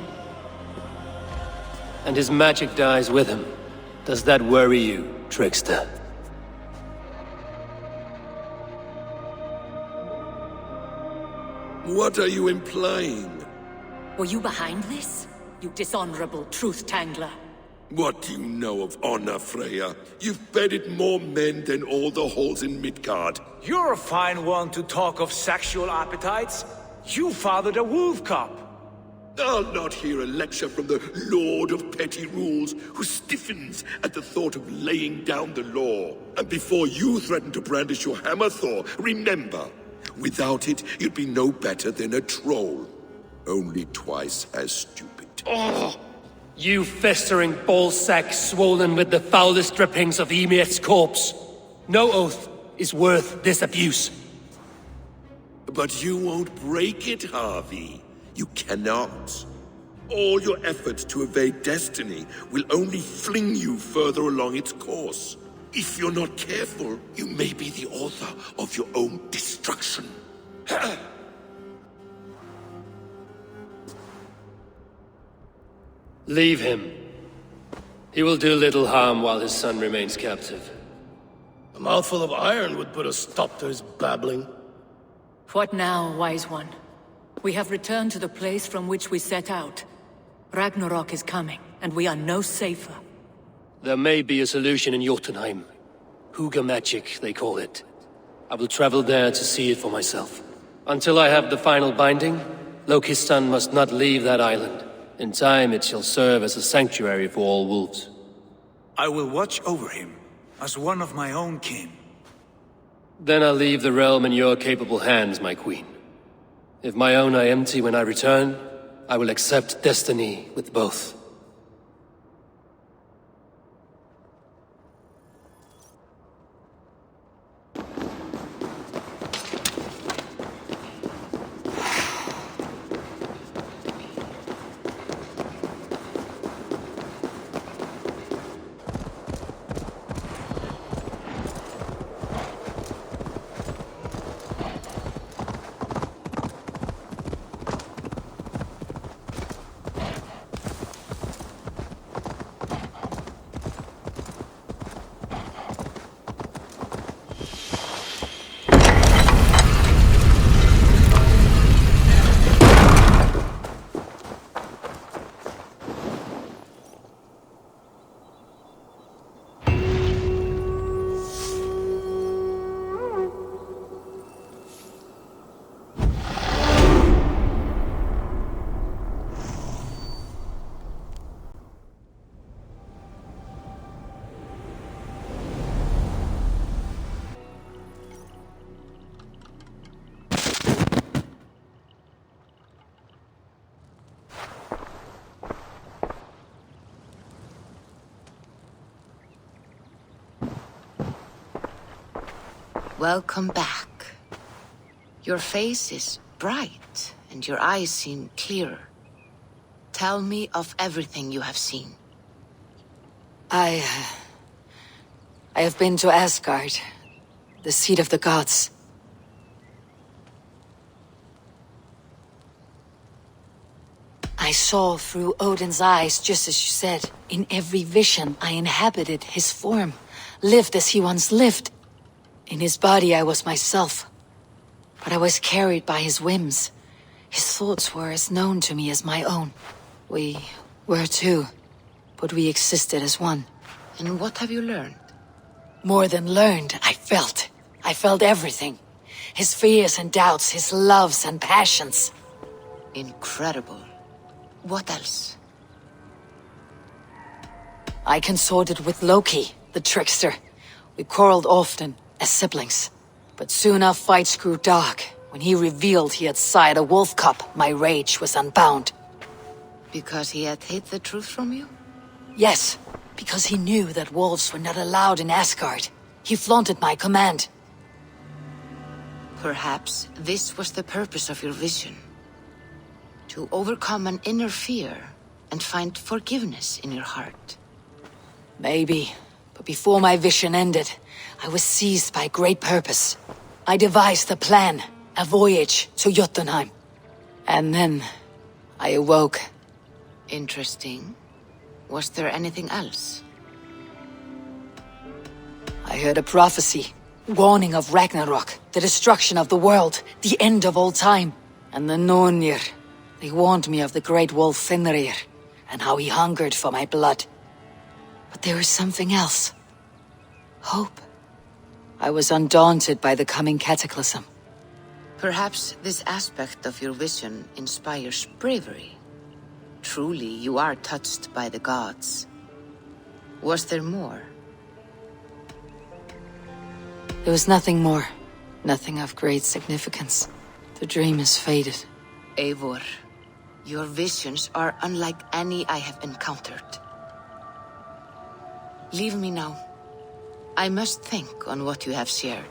And his magic dies with him. Does that worry you, trickster? What are you implying? Were you behind this? You dishonorable truth-tangler. What do you know of honor, Freya? You've bedded more men than all the halls in Midgard. You're a fine one to talk of sexual appetites. You fathered a wolf cub. I'll not hear a lecture from the Lord of Petty Rules, who stiffens at the thought of laying down the law. And before you threaten to brandish your hammer, Thor, remember, without it, you'd be no better than a troll. Only twice as stupid. Oh! You festering ballsack swollen with the foulest drippings of Ymir's corpse. No oath is worth this abuse. But you won't break it, Harvey. You cannot. All your efforts to evade destiny will only fling you further along its course. If you're not careful, you may be the author of your own destruction. Leave him. He will do little harm while his son remains captive. A mouthful of iron would put a stop to his babbling. What now, wise one? We have returned to the place from which we set out. Ragnarok is coming, and we are no safer. There may be a solution in Jotunheim. Hugger magic, they call it. I will travel there to see it for myself. Until I have the final binding, Loki's son must not leave that island. In time, it shall serve as a sanctuary for all wolves. I will watch over him, as one of my own kin. Then I'll leave the realm in your capable hands, my queen. If my own are empty when I return, I will accept destiny with both. Welcome back. Your face is bright, and your eyes seem clearer. Tell me of everything you have seen. I have been to Asgard, the seat of the gods. I saw through Odin's eyes, just as you said. In every vision, I inhabited his form, lived as he once lived. In his body, I was myself. But I was carried by his whims. His thoughts were as known to me as my own. We were two, but we existed as one. And what have you learned? More than learned, I felt. I felt everything. His fears and doubts, his loves and passions. Incredible. What else? I consorted with Loki, the trickster. We quarreled often, as siblings. But soon our fights grew dark. When he revealed he had sired a wolf cub, my rage was unbound. Because he had hid the truth from you? Yes, because he knew that wolves were not allowed in Asgard. He flaunted my command. Perhaps this was the purpose of your vision. To overcome an inner fear and find forgiveness in your heart. Maybe, but before my vision ended, I was seized by great purpose. I devised a plan, a voyage to Jotunheim. And then, I awoke. Interesting. Was there anything else? I heard a prophecy, warning of Ragnarok, the destruction of the world, the end of all time. And the Nornir, they warned me of the great wolf Fenrir, and how he hungered for my blood. But there was something else. Hope. I was undaunted by the coming cataclysm. Perhaps this aspect of your vision inspires bravery. Truly, you are touched by the gods. Was there more? There was nothing more. Nothing of great significance. The dream is faded. Eivor, your visions are unlike any I have encountered. Leave me now. I must think on what you have shared.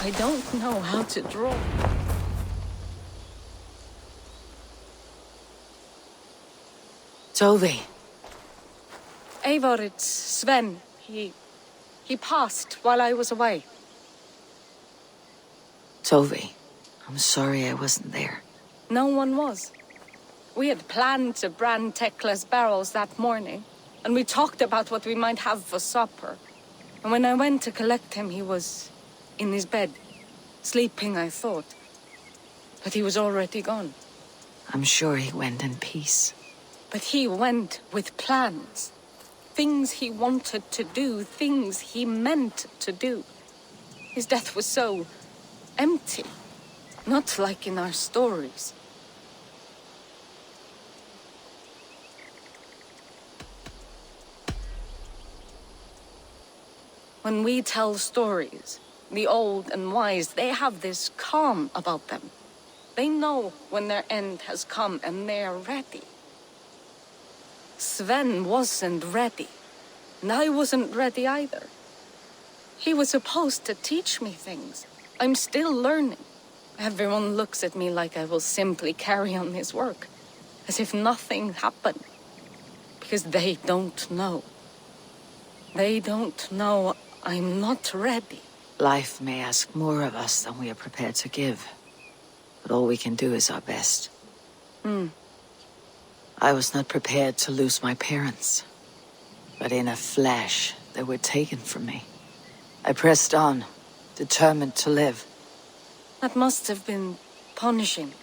I don't know how to draw. Tove. Eivor, it's Sven. He passed while I was away. Tove, I'm sorry I wasn't there. No one was. We had planned to brand Tekla's barrels that morning, and we talked about what we might have for supper. And when I went to collect him, he was in his bed, sleeping, I thought. But he was already gone. I'm sure he went in peace. But he went with plans. Things he wanted to do, things he meant to do. His death was so empty, not like in our stories. When we tell stories, the old and wise, they have this calm about them. They know when their end has come and they're ready. Sven wasn't ready, and I wasn't ready either. He was supposed to teach me things. I'm still learning. Everyone looks at me like I will simply carry on his work, as if nothing happened. Because they don't know. They don't know I'm not ready. Life may ask more of us than we are prepared to give. But all we can do is our best. I was not prepared to lose my parents. But in a flash, they were taken from me. I pressed on, determined to live. That must have been punishing.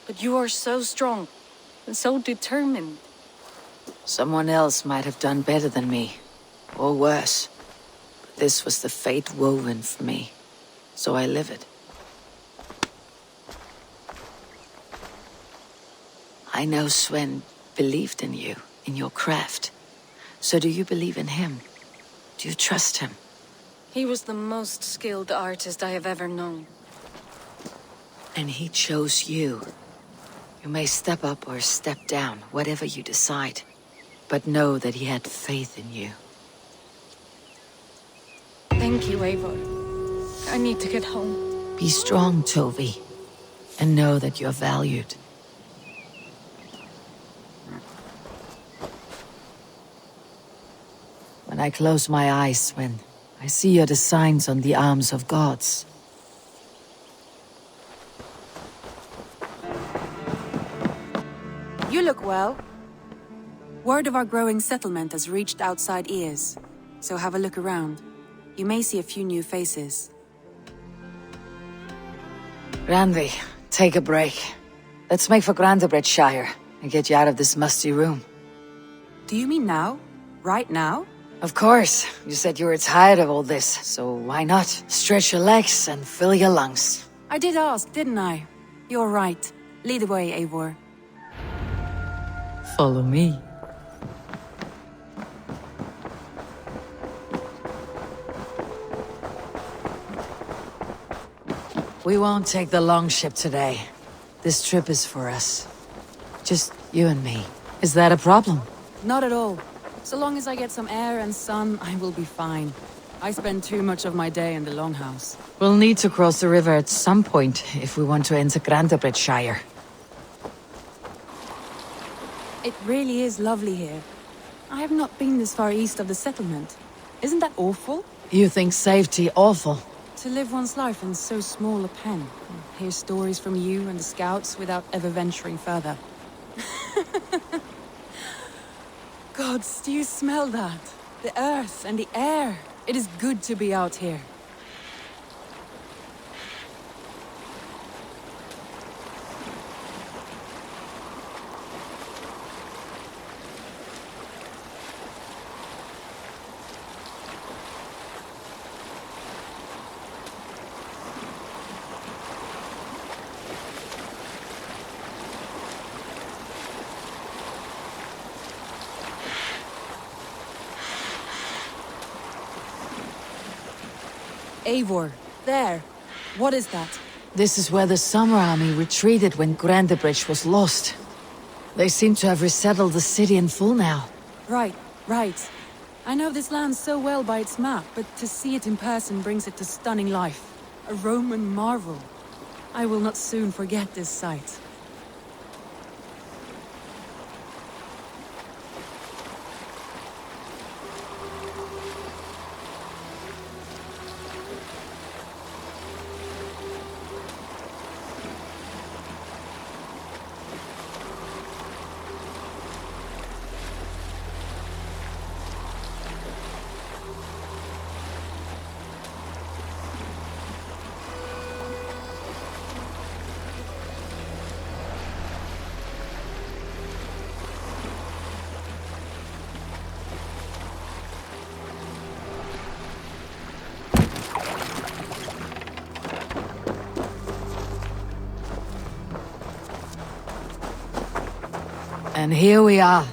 But you are so strong and so determined. Someone else might have done better than me, or worse. But this was the fate woven for me, so I live it. I know Sven believed in you, in your craft. So do you believe in him? Do you trust him? He was the most skilled artist I have ever known. And he chose you. You may step up or step down, whatever you decide. But know that he had faith in you. Thank you, Eivor. I need to get home. Be strong, Tove. And know that you're valued. When I close my eyes, Sven, I see your designs on the arms of gods. You look well. Word of our growing settlement has reached outside ears, so have a look around. You may see a few new faces. Randvi, take a break. Let's make for Grandabrettshire and get you out of this musty room. Do you mean now? Right now? Of course. You said you were tired of all this, so why not? Stretch your legs and fill your lungs. I did ask, didn't I? You're right. Lead the way, Eivor. Follow me. We won't take the long ship today. This trip is for us. Just you and me. Is that a problem? Not at all. So long as I get some air and sun, I will be fine. I spend too much of my day in the Longhouse. We'll need to cross the river at some point if we want to enter Grantebridgeshire. It really is lovely here. I have not been this far east of the settlement. Isn't that awful? You think safety awful? To live one's life in so small a pen. Hear stories from you and the scouts without ever venturing further. Gods, do you smell that? The earth and the air. It is good to be out here. Eivor, there. What is that? This is where the Summer Army retreated when Grantebridge was lost. They seem to have resettled the city in full now. Right. I know this land so well by its map, but to see it in person brings it to stunning life. A Roman marvel. I will not soon forget this sight. And here we are.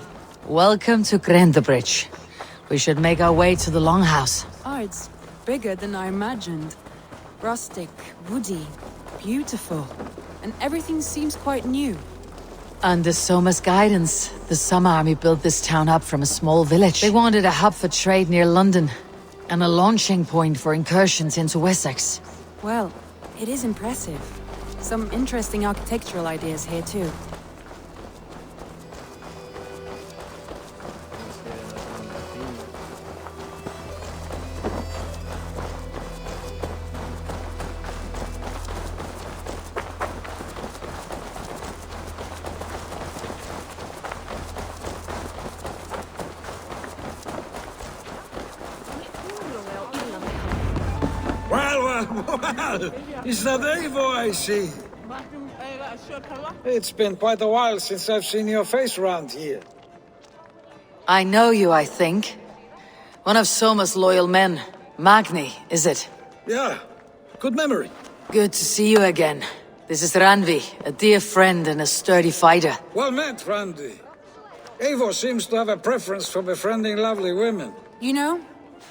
Welcome to Grantebridge. We should make our way to the Longhouse. Oh, it's bigger than I imagined. Rustic, woody, beautiful. And everything seems quite new. Under Soma's guidance, the Summer Army built this town up from a small village. They wanted a hub for trade near London, and a launching point for incursions into Wessex. Well, it is impressive. Some interesting architectural ideas here too. Well, is that Eivor I see? It's been quite a while since I've seen your face around here. I know you, I think. One of Soma's loyal men. Magni, is it? Yeah, good memory. Good to see you again. This is Randvi, a dear friend and a sturdy fighter. Well met, Randvi. Eivor seems to have a preference for befriending lovely women. You know,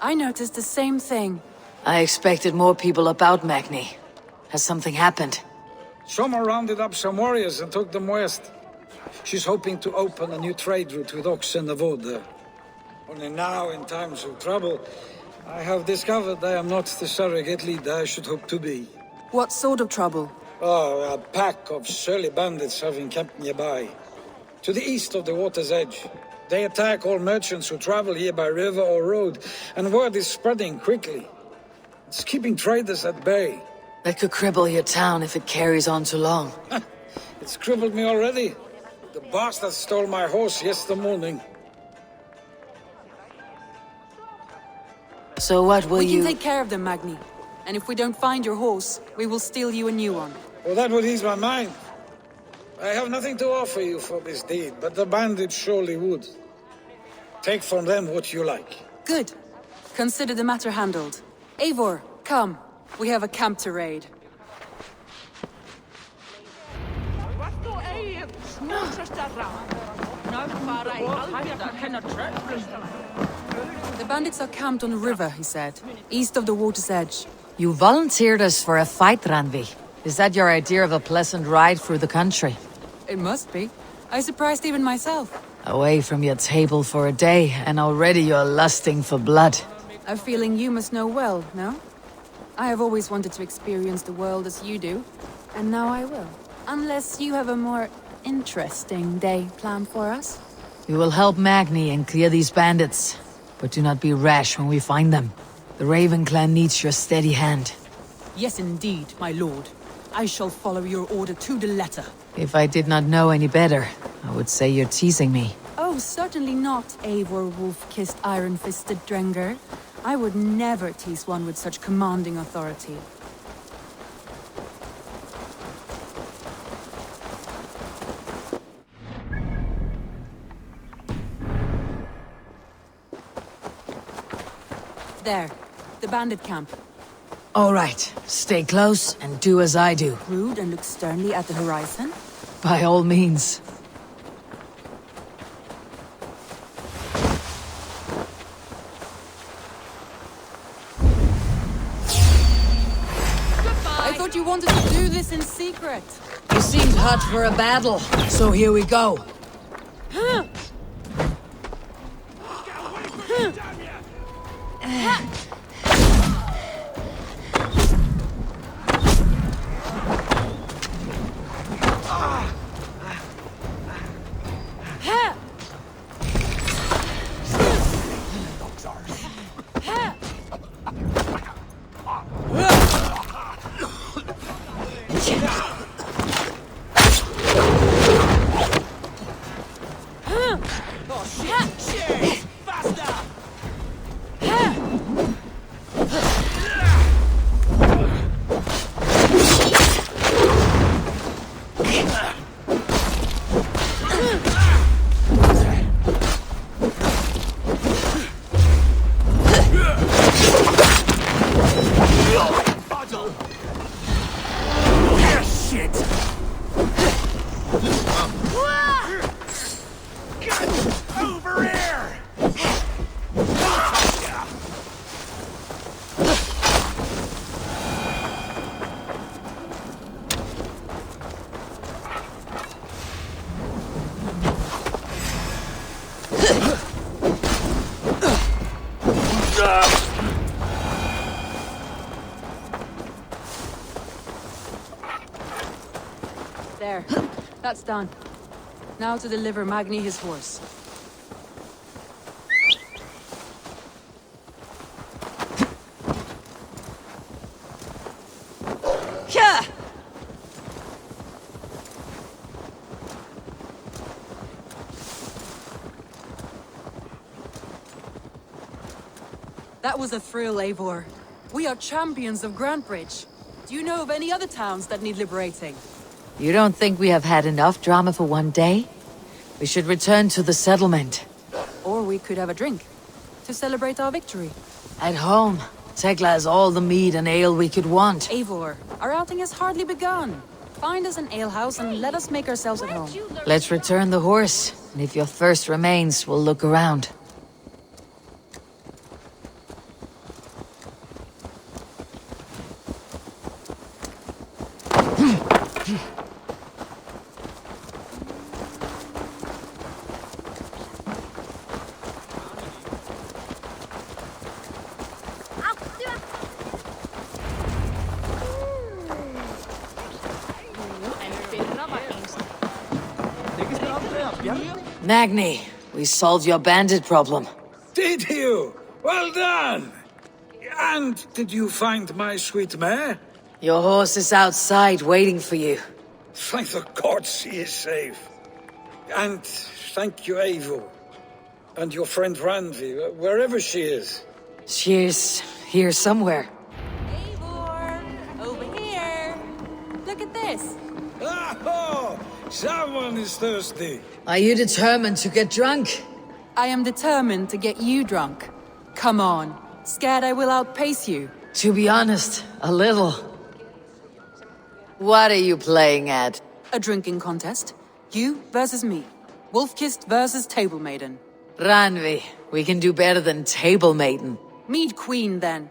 I noticed the same thing. I expected more people about Magni. Has something happened? Soma rounded up some warriors and took them west. She's hoping to open a new trade route with Ox and the Wood there. Only now, in times of trouble, I have discovered I am not the surrogate leader I should hope to be. What sort of trouble? Oh, a pack of surly bandits have encamped nearby. To the east of the water's edge. They attack all merchants who travel here by river or road, and word is spreading quickly. It's keeping traders at bay. That could cripple your town if it carries on too long. It's crippled me already. The bastard stole my horse yesterday morning. So what will you... We can take care of them, Magni. And if we don't find your horse, we will steal you a new one. Well, that would ease my mind. I have nothing to offer you for this deed, but the bandits surely would. Take from them what you like. Good. Consider the matter handled. Eivor, come. We have a camp to raid. The bandits are camped on a river, he said, east of the water's edge. You volunteered us for a fight, Randvi. Is that your idea of a pleasant ride through the country? It must be. I surprised even myself. Away from your table for a day, and already you're lusting for blood. A feeling you must know well, no? I have always wanted to experience the world as you do, and now I will. Unless you have a more interesting day planned for us? We will help Magni and clear these bandits, but do not be rash when we find them. The Raven clan needs your steady hand. Yes, indeed, my lord. I shall follow your order to the letter. If I did not know any better, I would say you're teasing me. Oh, certainly not, Eivor wolf-kissed iron-fisted Drenger. I would never tease one with such commanding authority. There, the bandit camp. All right, stay close and do as I do. Rude and look sternly at the horizon? By all means. I thought you wanted to do this in secret. You seemed hot for a battle, so here we go. There. That's done. Now to deliver Magni his horse. That was a thrill, Eivor. We are champions of Grantbridge. Do you know of any other towns that need liberating? You don't think we have had enough drama for one day? We should return to the settlement. Or we could have a drink, to celebrate our victory. At home, Tekla has all the mead and ale we could want. Eivor, our outing has hardly begun. Find us an alehouse and let us make ourselves at home. Let's return the horse, and if your thirst remains, we'll look around. Magni, we solved your bandit problem. Did you? Well done! And did you find my sweet mare? Your horse is outside waiting for you. Thank the gods he is safe. And thank you, Eivor. And your friend Randi, wherever she is. She's here somewhere. Eivor! Over here! Look at this! Oh! Someone is thirsty. Are you determined to get drunk? I am determined to get you drunk. Come on. Scared I will outpace you? To be honest, a little. What are you playing at? A drinking contest. You versus me. Wolf-kissed versus Table Maiden. Ranvi, we can do better than Table Maiden. Mead Queen, then.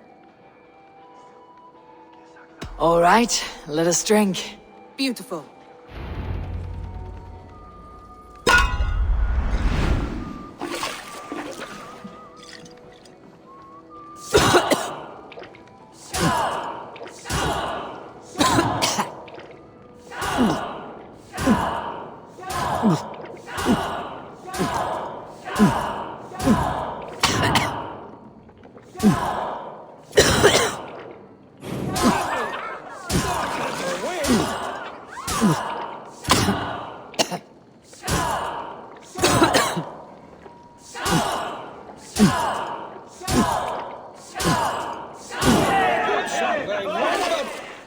All right, let us drink. Beautiful.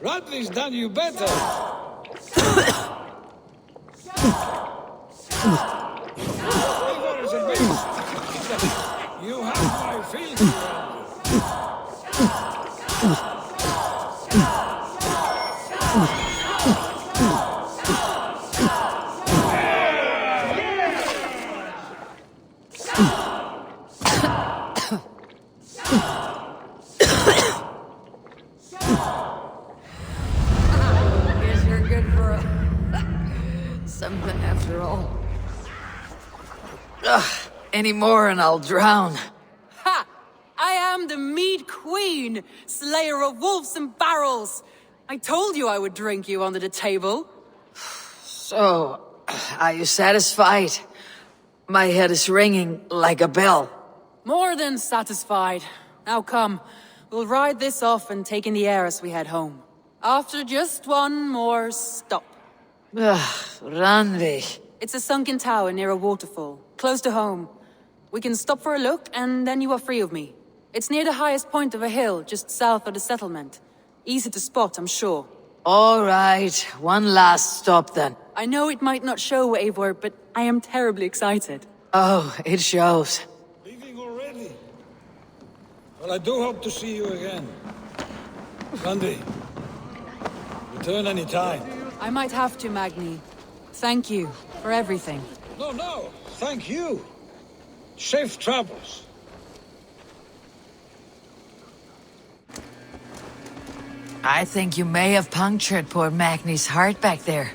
Radley's done you better. You have my feelings. Guess you're good for something after all. Any more and I'll drown. Ha! I am the Mead Queen, slayer of wolves and barrels. I told you I would drink you under the table. So, are you satisfied? My head is ringing like a bell. More than satisfied. Now come, we'll ride this off and take in the air as we head home. After just one more stop. Randvi. It's a sunken tower near a waterfall, close to home. We can stop for a look, and then you are free of me. It's near the highest point of a hill, just south of the settlement. Easy to spot, I'm sure. All right, one last stop then. I know it might not show, Eivor, but I am terribly excited. Oh, it shows. Leaving already? Well, I do hope to see you again. Randy, return any time. I might have to, Magni. Thank you for everything. No, thank you. Safe travels. I think you may have punctured poor Magni's heart back there.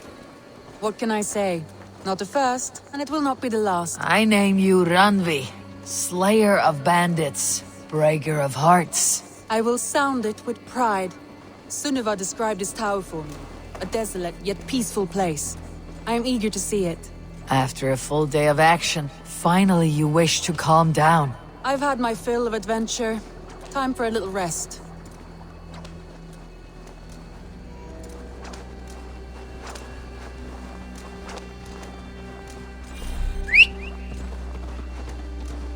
What can I say? Not the first, and it will not be the last. I name you Randvi, slayer of bandits, breaker of hearts. I will sound it with pride. Sunniva described this tower for me. A desolate yet peaceful place. I am eager to see it. After a full day of action, finally you wish to calm down. I've had my fill of adventure. Time for a little rest.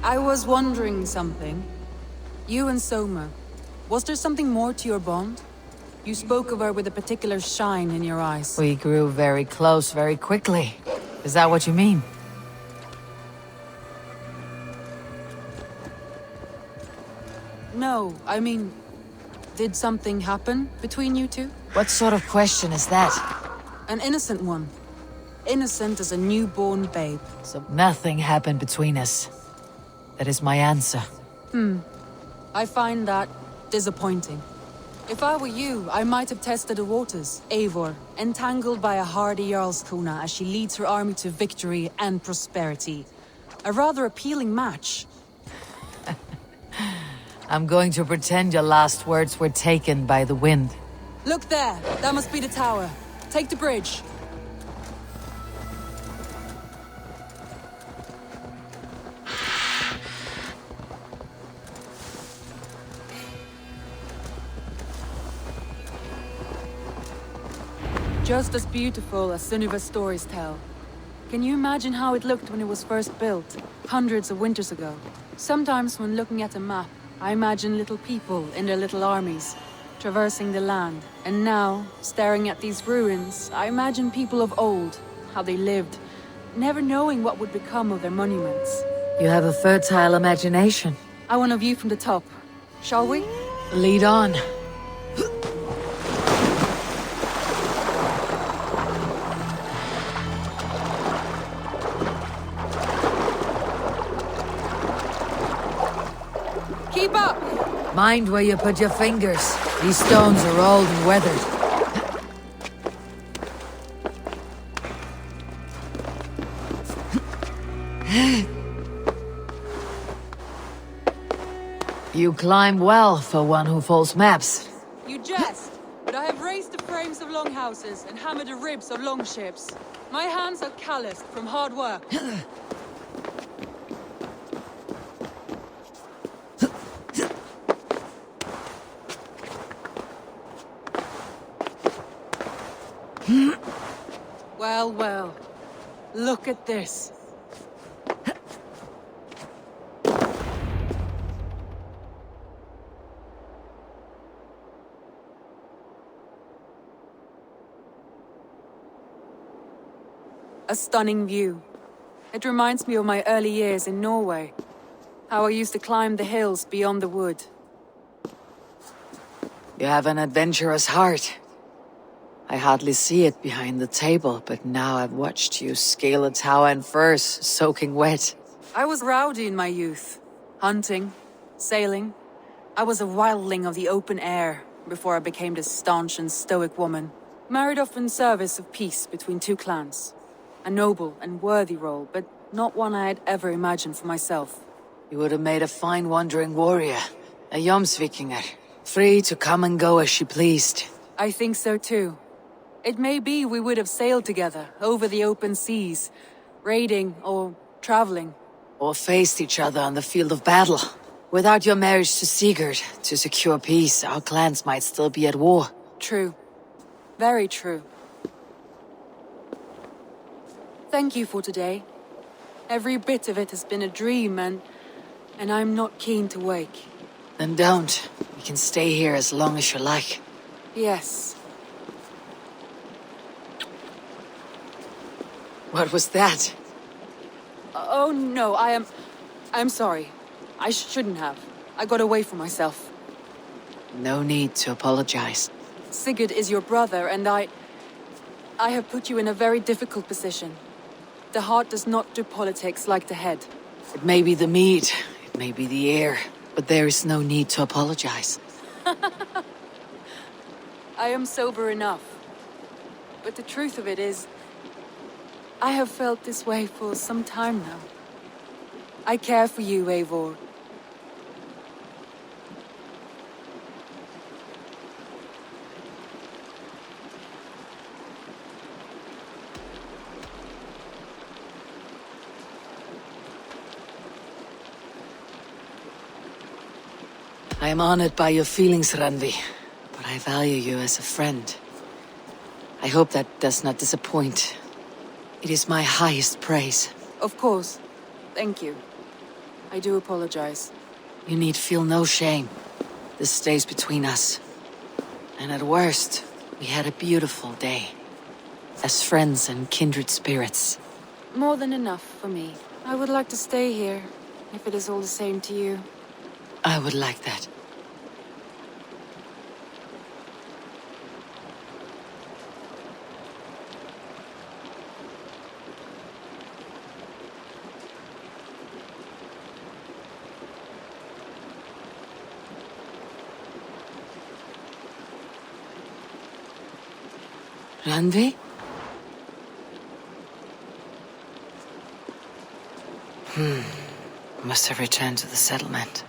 I was wondering something. You and Soma, was there something more to your bond? You spoke of her with a particular shine in your eyes. We grew very close very quickly. Is that what you mean? No, I mean, did something happen between you two? What sort of question is that? An innocent one. Innocent as a newborn babe. So nothing happened between us. That is my answer. I find that disappointing. If I were you, I might have tested the waters. Eivor, entangled by a hardy Jarlskona as she leads her army to victory and prosperity. A rather appealing match. I'm going to pretend your last words were taken by the wind. Look there! That must be the tower. Take the bridge. Just as beautiful as Sunniva's stories tell. Can you imagine how it looked when it was first built, hundreds of winters ago? Sometimes when looking at a map, I imagine little people in their little armies, traversing the land. And now, staring at these ruins, I imagine people of old, how they lived, never knowing what would become of their monuments. You have a fertile imagination. I want a view from the top. Shall we? Lead on. Keep up! Mind where you put your fingers. These stones are old and weathered. You climb well for one who folds maps. You jest, but I have raised the frames of longhouses and hammered the ribs of longships. My hands are calloused from hard work. Well, well. Look at this. A stunning view. It reminds me of my early years in Norway. How I used to climb the hills beyond the wood. You have an adventurous heart. I hardly see it behind the table, but now I've watched you scale a tower in furs, soaking wet. I was rowdy in my youth. Hunting, sailing. I was a wildling of the open air, before I became this staunch and stoic woman. Married off in service of peace between two clans. A noble and worthy role, but not one I had ever imagined for myself. You would have made a fine wandering warrior, a Jomsvikinger, free to come and go as she pleased. I think so too. It may be we would have sailed together, over the open seas, raiding or traveling. Or faced each other on the field of battle. Without your marriage to Sigurd, to secure peace, our clans might still be at war. True. Very true. Thank you for today. Every bit of it has been a dream, and I'm not keen to wake. Then don't. We can stay here as long as you like. Yes. What was that? Oh no, I'm sorry. I shouldn't have. I got away from myself. No need to apologize. Sigurd is your brother, and I have put you in a very difficult position. The heart does not do politics like the head. It may be the meat, it may be the air, but there is no need to apologize. I am sober enough. But the truth of it is, I have felt this way for some time now. I care for you, Eivor. I am honored by your feelings, Randvi, but I value you as a friend. I hope that does not disappoint. It is my highest praise. Of course. Thank you. I do apologize. You need feel no shame. This stays between us. And at worst, we had a beautiful day. As friends and kindred spirits. More than enough for me. I would like to stay here, if it is all the same to you. I would like that. Randvi? Must have returned to the settlement.